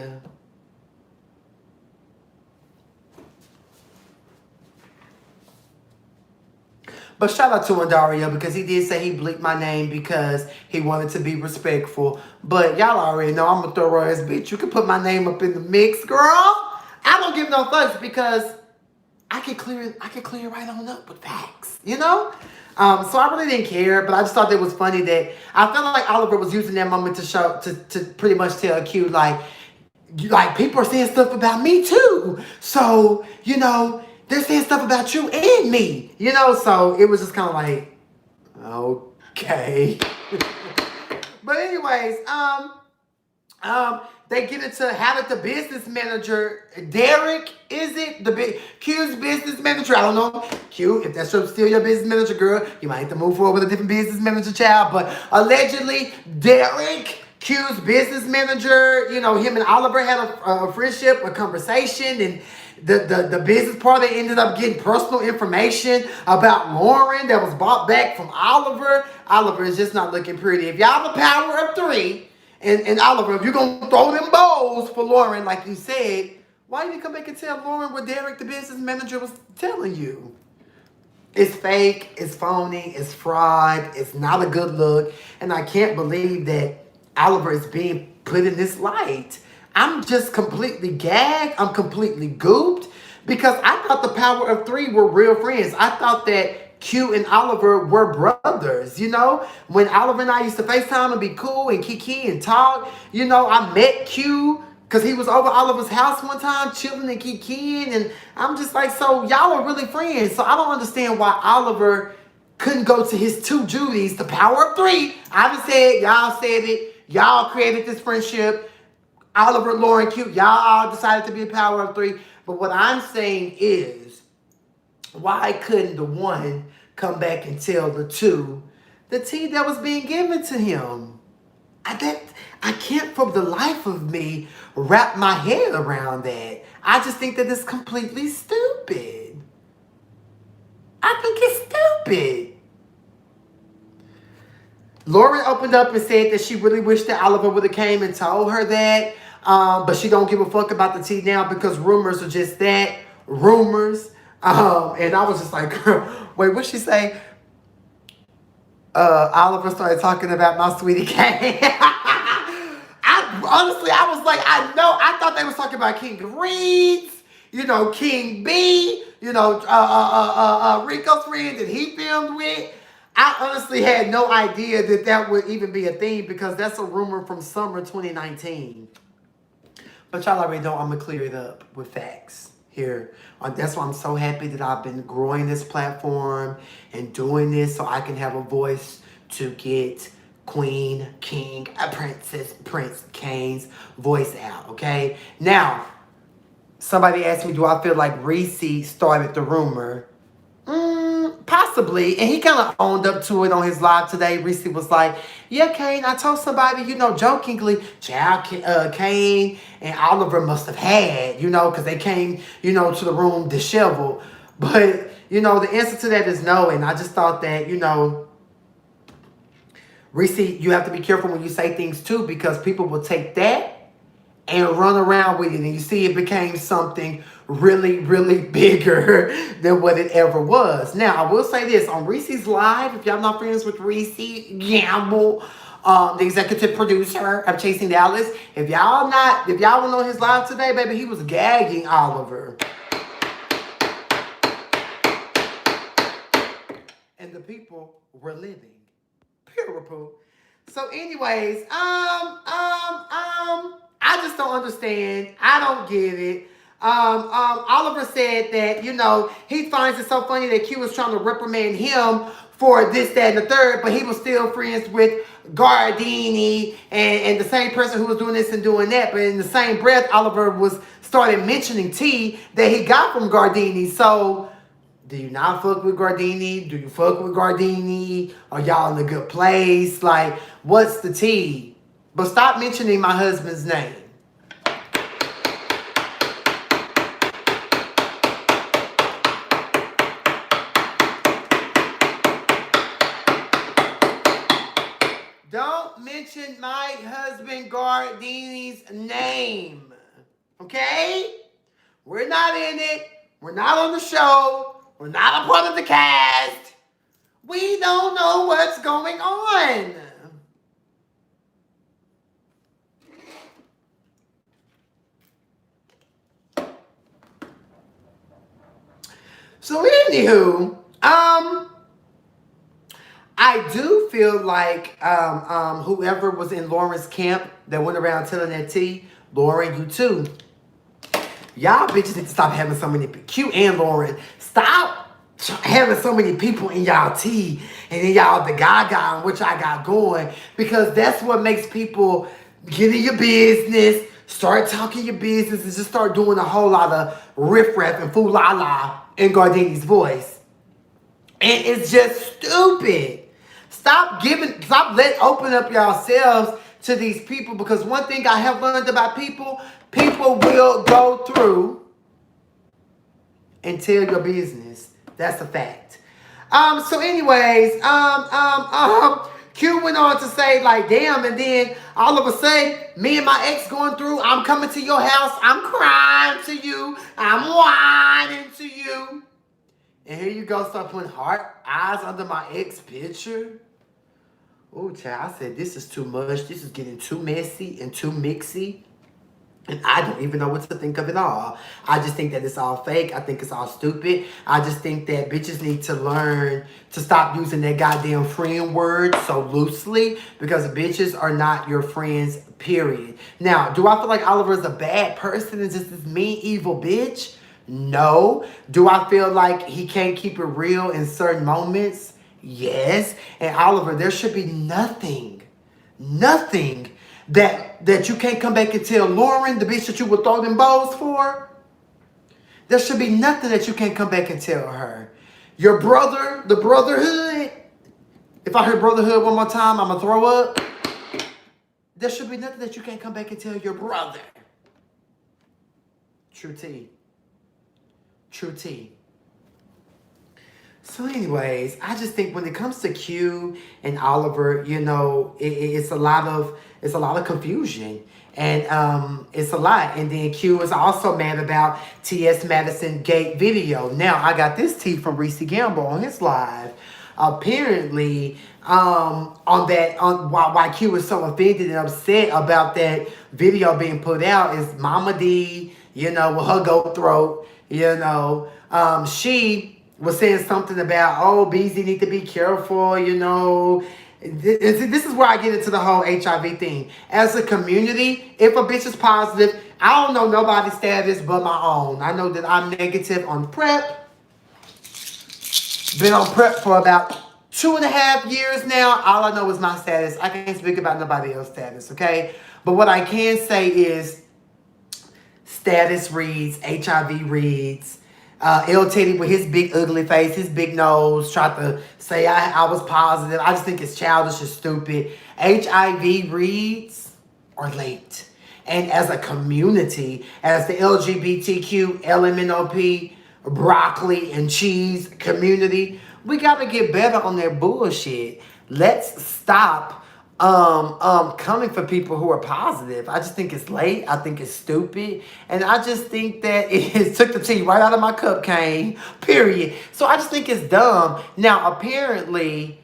But shout out to Ondario, because he did say he bleeped my name because he wanted to be respectful. But y'all already know I'm a thorough ass bitch. You can put my name up in the mix, girl. I don't give no fucks, because I can clear it right on up with facts, you know? So I really didn't care, but I just thought it was funny that I felt like Oliver was using that moment to pretty much tell Q, like people are saying stuff about me too. So, you know, they're saying stuff about you and me, you know? So it was just kind of like, okay. But anyways, they get into how did the business manager, Derek, is it? Q's business manager, I don't know. Q, if that's still your business manager, girl, you might have to move forward with a different business manager, child. But allegedly, Derek, Q's business manager, you know, him and Oliver had a friendship, a conversation, and the business part, they ended up getting personal information about Lauren that was bought back from Oliver. Oliver is just not looking pretty. If y'all have a power of 3, and Oliver, if you're going to throw them bows for Lauren, like you said, why didn't you come back and tell Lauren what Derek, the business manager, was telling you? It's fake, it's phony, it's fraud, it's not a good look, and I can't believe that Oliver is being put in this light. I'm just completely gagged. I'm completely gooped because I thought the power of 3 were real friends. I thought that Q and Oliver were brothers, you know? When Oliver and I used to FaceTime and be cool and kiki and talk, you know, I met Q because he was over Oliver's house one time chilling and kikiing, and I'm just like, so y'all are really friends. So I don't understand why Oliver couldn't go to his 2 Judies, the power of 3. I just said, y'all said it. Y'all created this friendship. Oliver, Lauren, Q, y'all all decided to be a power of 3. But what I'm saying is, why couldn't the 1 come back and tell the 2 the tea that was being given to him? I can't for the life of me wrap my head around that. I just think that it's completely stupid. I think it's stupid. Lauren opened up and said that she really wished that Oliver would have came and told her that. But she don't give a fuck about the tea now because rumors are just that. Rumors. And I was just like, girl, wait, what'd she say? Oliver started talking about my sweetie Cain. I was like, I thought they was talking about King of Reeds, you know, King B, you know, Rico's friend that he filmed with. I honestly had no idea that that would even be a thing because that's a rumor from summer 2019. But y'all already know I'm going to clear it up with facts here. That's why I'm so happy that I've been growing this platform and doing this so I can have a voice to get Queen, King, Princess, Prince Cain's voice out, okay? Now, somebody asked me, do I feel like Reese started the rumor? Possibly, and he kind of owned up to it on his live today. Reese was like, yeah, Cain, I told somebody, you know, jokingly, child, Cain and Oliver must have had, you know, because they came, you know, to the room disheveled. But, you know, the answer to that is no, and I just thought that, you know, Reese, you have to be careful when you say things too, because people will take that and run around with it. And you see it became something really, really bigger than what it ever was. Now, I will say this. On Reese's Live, if y'all not friends with Reese Gamble, the executive producer of Chasing Dallas, if y'all went on his live today, baby, he was gagging Oliver. And the people were living. Beautiful. So anyways, I just don't understand. I don't get it. Oliver said that, you know, he finds it so funny that Q was trying to reprimand him for this, that, and the third, but he was still friends with Gardini and the same person who was doing this and doing that. But in the same breath, Oliver started mentioning tea that he got from Gardini. So, do you not fuck with Gardini? Do you fuck with Gardini? Are y'all in a good place? Like, what's the tea? But stop mentioning my husband's name. Don't mention my husband Gardini's name. Okay? We're not in it. We're not on the show. We're not a part of the cast. We don't know what's going on. So anywho, I do feel like whoever was in Lauren's camp that went around telling that tea, Lauren, you too. Y'all bitches need to stop having so many, Q and Lauren, stop having so many people in y'all tea and in y'all the gaga and what y'all got going, because that's what makes people get in your business, start talking your business, and just start doing a whole lot of riff-raff and fool-la-la in Gardini's voice. And it's just stupid. Open up yourselves to these people, because one thing I have learned about people will go through and tell your business. That's a fact. So anyways, Q went on to say, like, damn, and then all of a sudden, me and my ex going through, I'm coming to your house, I'm crying to you, I'm whining to you. And here you go, start putting heart eyes under my ex picture. Oh, child, I said, this is too much. This is getting too messy and too mixy. And I don't even know what to think of it all. I just think that it's all fake. I think it's all stupid. I just think that bitches need to learn to stop using that goddamn friend word so loosely, because bitches are not your friends, period. Now, do I feel like Oliver's a bad person and just this mean, evil bitch? No. Do I feel like he can't keep it real in certain moments? Yes. And Oliver, there should be nothing that you can't come back and tell Lauren, the bitch that you would throw them bows for. There should be nothing that you can't come back and tell her. Your brother, the Brotherhood. If I hear Brotherhood one more time, I'm going to throw up. There should be nothing that you can't come back and tell your brother. True tea. True tea. So anyways, I just think when it comes to Q and Oliver, you know, it's a lot of confusion, and it's a lot. And then Q is also mad about T.S. Madison Gate video. Now I got this tea from Reese Gamble on his live. Apparently, why Q is so offended and upset about that video being put out is Mama D, you know, with her goat throat, you know, she was saying something about, oh, BZ need to be careful, you know. This is where I get into the whole HIV thing. As a community, if a bitch is positive, I don't know nobody's status but my own. I know that I'm negative on PrEP. Been on PrEP for about 2.5 years now. All I know is my status. I can't speak about nobody else's status, okay? But what I can say is status reads, HIV reads. L. Teddy with his big ugly face, his big nose, tried to say I was positive. I just think it's childish and stupid. HIV reads are late. And as a community, as the LGBTQ, LMNOP, broccoli and cheese community, we got to get better on their bullshit. Let's stop coming for people who are positive. I just think it's late. I think it's stupid. And I just think that it took the tea right out of my cup, Cain. Period. So I just think it's dumb. Now, apparently,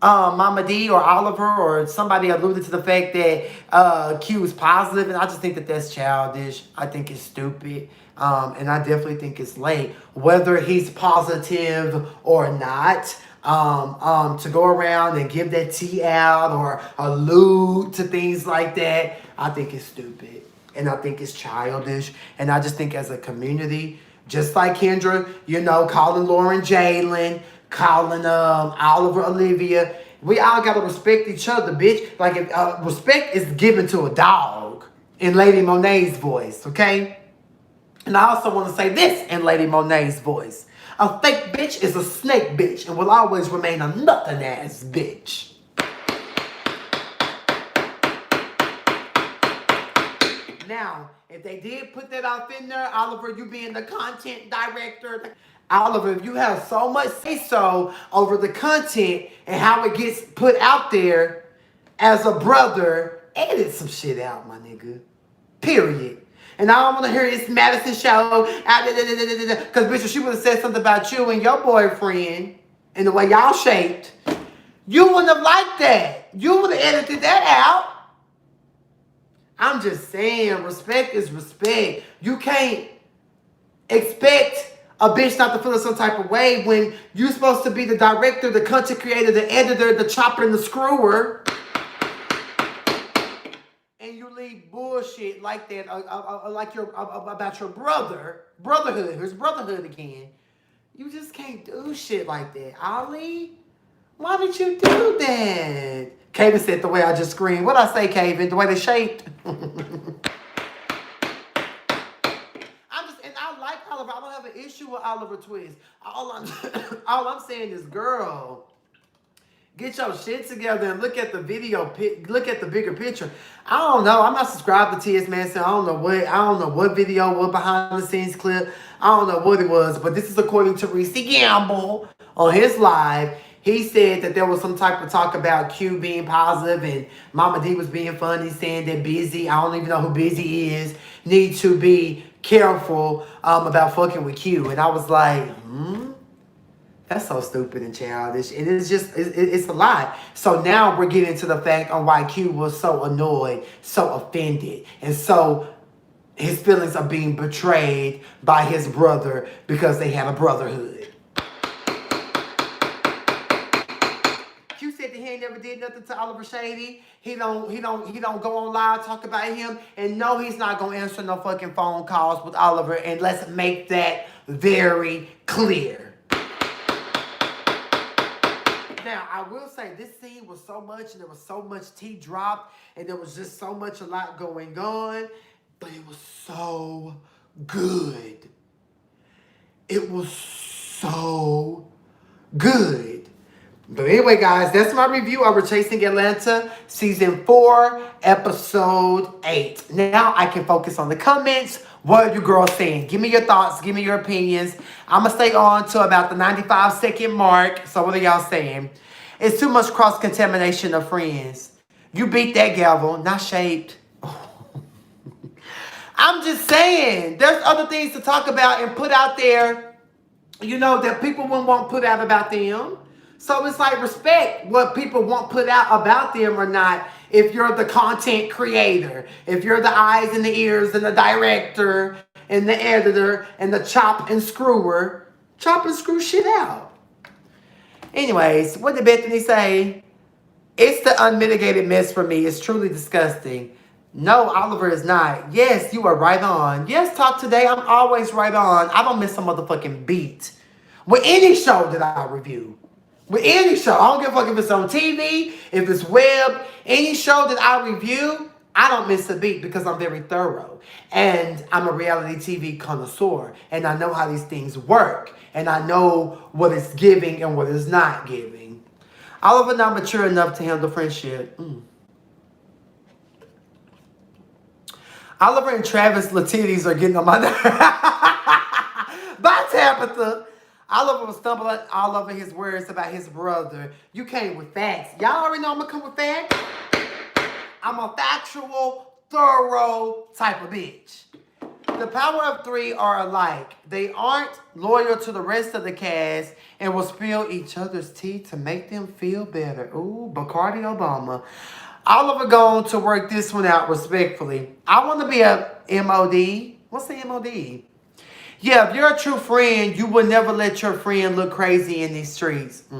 Mama D or Oliver or somebody alluded to the fact that Q is positive, and I just think that that's childish. I think it's stupid. And I definitely think it's late. Whether he's positive or not, to go around and give that tea out or allude to things like that, I think it's stupid. And I think it's childish. And I just think as a community, just like Kendra, you know, calling Lauren Jalen, calling Oliver Olivia, we all gotta respect each other, bitch. Like, if respect is given to a dog, in Lady Monet's voice, okay? And I also want to say this in Lady Monet's voice. A fake bitch is a snake bitch and will always remain a nothing ass bitch. Now, if they did put that off in there, Oliver, you being the content director, Oliver, if you have so much say-so over the content and how it gets put out there, as a brother, edit some shit out, my nigga. Period. And I don't want to hear this Madison show. Because, bitch, if she would have said something about you and your boyfriend and the way y'all shaped, you wouldn't have liked that. You would have edited that out. I'm just saying, respect is respect. You can't expect a bitch not to feel some type of way when you're supposed to be the director, the content creator, the editor, the chopper, and the screwer. And you leave silly bullshit like that, like about your brotherhood. Here's brotherhood again. You just can't do shit like that, Ali. Why did you do that? Kaven said the way I just screamed. What'd I say, Kaven? The way they shaped. I like Oliver. I don't have an issue with Oliver Twist. All I'm saying is, girl, get your shit together and look at the video. Look at the bigger picture. I don't know. I'm not subscribed to T.S. Manson. I don't know what video, what behind the scenes clip. I don't know what it was. But this is according to Reese Gamble on his live. He said that there was some type of talk about Q being positive and Mama D was being funny, saying that Busy, I don't even know who Busy is, need to be careful about fucking with Q. And I was like, that's so stupid and childish. And it's a lie. So now we're getting to the fact on why Q was so annoyed, so offended, and so his feelings are being betrayed by his brother because they had a brotherhood. Q said that he ain't never did nothing to Oliver Shady. He don't go on live talk about him. And no, he's not gonna answer no fucking phone calls with Oliver. And let's make that very clear. Now, I will say this scene was so much, and there was so much tea dropped, and there was just so much a lot going on, but it was so good. It was so good. But anyway, guys, that's my review of Chasing Atlanta, Season 4, Episode 8. Now I can focus on the comments. What are you girls saying? Give me your thoughts. Give me your opinions. I'm going to stay on to about the 95-second mark. So what are y'all saying? It's too much cross-contamination of friends. You beat that gavel. Not shaped. I'm just saying. There's other things to talk about and put out there, you know, that people wouldn't want put out about them. So it's like, respect what people want put out about them or not. If you're the content creator, if you're the eyes and the ears and the director and the editor and the chop and screw shit out. Anyways, what did Bethany say? It's the unmitigated mess for me. It's truly disgusting. No, Oliver is not. Yes, you are right on. Yes, Talk Today. I'm always right on. I don't miss a motherfucking beat with any show that I review. With any show. I don't give a fuck if it's on TV, if it's web, any show that I review, I don't miss a beat because I'm very thorough. And I'm a reality TV connoisseur. And I know how these things work. And I know what it's giving and what it's not giving. Oliver not mature enough to handle friendship. Oliver and Travis Latides are getting on my nerves. Bye, Tabitha. Oliver was stumbling all over his words about his brother. You came with facts. Y'all already know I'm going to come with facts. I'm a factual, thorough type of bitch. The power of three are alike. They aren't loyal to the rest of the cast and will spill each other's tea to make them feel better. Ooh, Bacardi Obama. Oliver going to work this one out respectfully. I want to be a MOD. What's the MOD? Yeah, if you're a true friend, you would never let your friend look crazy in these streets. We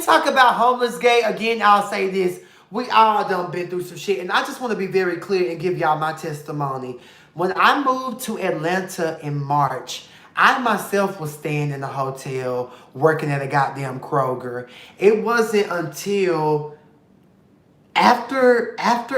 talk about homeless gay. Again, I'll say this. We all done been through some shit. And I just want to be very clear and give y'all my testimony. When I moved to Atlanta in March, I myself was staying in a hotel, working at a goddamn Kroger. It wasn't until after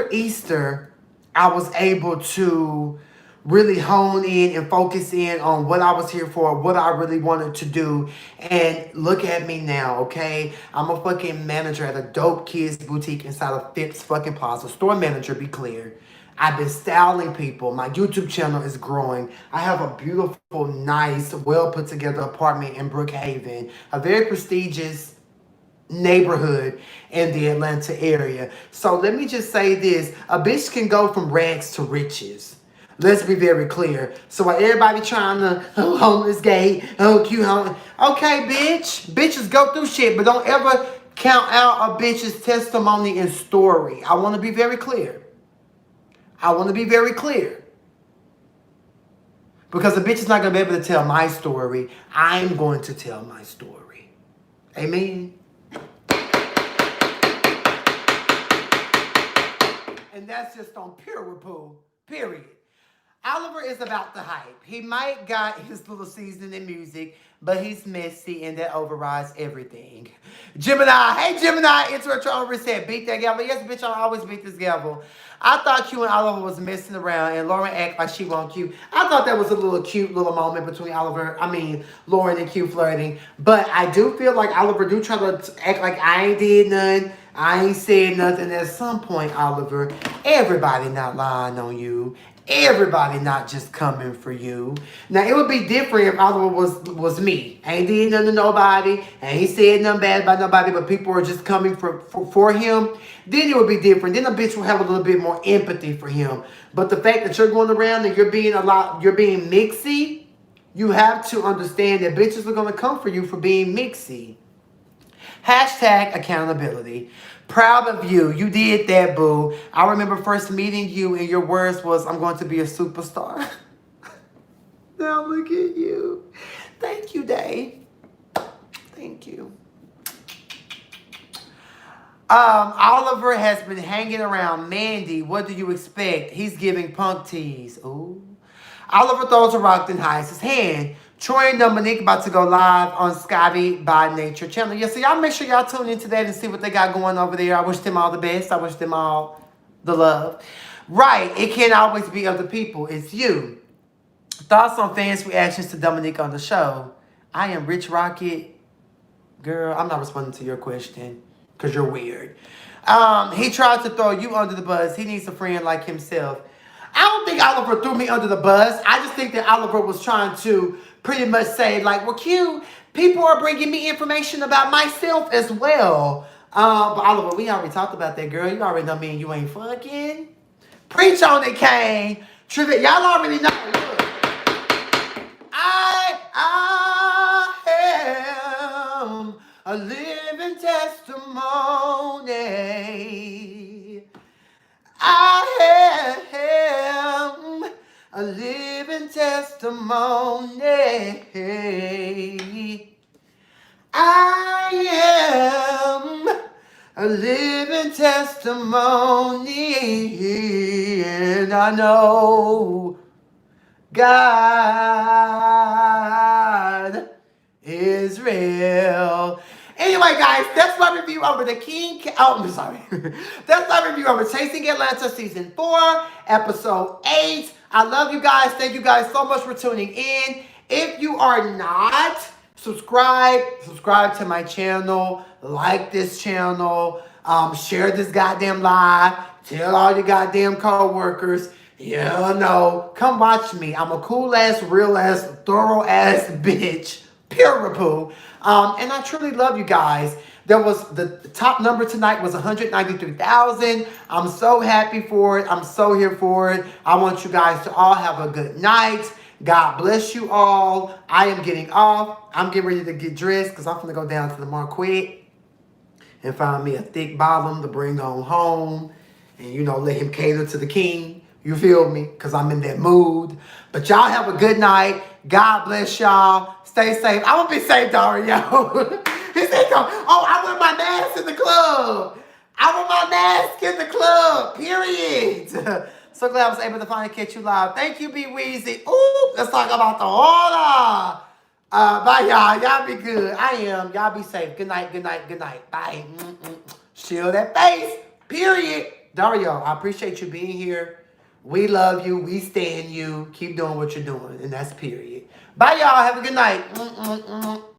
Easter I was able to really hone in and focus in on what I was here for, what I really wanted to do. And look at me now, okay? I'm a fucking manager at a dope kids boutique inside of Phipps fucking Plaza. Store manager, be clear. I've been styling people. My YouTube channel is growing. I have a beautiful, nice, well put together apartment in Brookhaven. A very prestigious neighborhood in the Atlanta area. So let me just say this. A bitch can go from rags to riches. Let's be very clear. So while everybody trying to, oh, homeless gay, oh, cute homeless. Okay, bitch. Bitches go through shit, but don't ever count out a bitch's testimony and story. I want to be very clear. I want to be very clear. Because a bitch is not going to be able to tell my story. I'm going to tell my story. Amen. And that's just on pure repoo, period. Oliver is about the hype. He might got his little season in music, but he's messy and that overrides everything. Gemini, hey Gemini, it's Retro Reset. Beat that gavel. Yes, bitch, I always beat this gavel. I thought Q and Oliver was messing around and Lauren act like she won't Q. I thought that was a little cute little moment between Lauren and Q flirting. But I do feel like Oliver do try to act like I ain't did nothing. I ain't said nothing. At some point, Oliver, everybody not lying on you. Everybody not just coming for you. Now, it would be different if Oliver was me. Ain't did nothing to nobody. Ain't said nothing bad about nobody, but people are just coming for him. Then it would be different. Then a bitch will have a little bit more empathy for him. But the fact that you're going around and you're being mixy, you have to understand that bitches are going to come for you for being mixy. Hashtag accountability. Proud of you. You did that, boo. I remember first meeting you and your words was, I'm going to be a superstar. Now look at you. Thank you, Day. Thank you. Oliver has been hanging around Mandy. What do you expect? He's giving punk tease. Ooh. Oliver throws a rock and hides his hand. Troy and Dominique about to go live on Scotty by Nature channel. Yeah, so y'all make sure y'all tune into that and see what they got going over there. I wish them all the best. I wish them all the love. Right, it can't always be other people. It's you. Thoughts on fans' reactions to Dominique on the show? I am Rich Rocket. Girl, I'm not responding to your question because you're weird. He tried to throw you under the bus. He needs a friend like himself. I don't think Oliver threw me under the bus. I just think that Oliver was trying to pretty much say, like, well, Q, people are bringing me information about myself as well. But Oliver, we already talked about that, girl. You already know me and you ain't fucking. Preach on it, Cain. Trivia, y'all already know. Look. I am a living testimony. I am a living testimony. I am a living testimony. And I know God is real. Anyway, guys, that's my review over the that's my review over Chasing Atlanta Season 4, Episode 8. I love you guys. Thank you guys so much for tuning in. If you are not subscribe to my channel, like this channel, share this goddamn live, tell all your goddamn co-workers. Yeah, no, come watch me. I'm a cool-ass, real-ass, thorough-ass bitch. Pure repoo. And I truly love you guys. There was the top number tonight was 193,000. I'm so happy for it. I'm so here for it. I want you guys to all have a good night. God bless you all. I am getting off. I'm getting ready to get dressed because I'm going to go down to the Marquette and find me a thick bottom to bring on home. And, you know, let him cater to the king. You feel me? Because I'm in that mood. But y'all have a good night. God bless y'all. Stay safe. I'm going to be safe, Dario. He said, oh, I wear my mask in the club. I wear my mask in the club. Period. So glad I was able to finally catch you live. Thank you, B Weezy. Ooh, let's talk about the order. Bye, y'all. Y'all be good. I am. Y'all be safe. Good night, good night, good night. Bye. Shield that face. Period. Dario, I appreciate you being here. We love you. We stand you. Keep doing what you're doing. And that's period. Bye, y'all. Have a good night.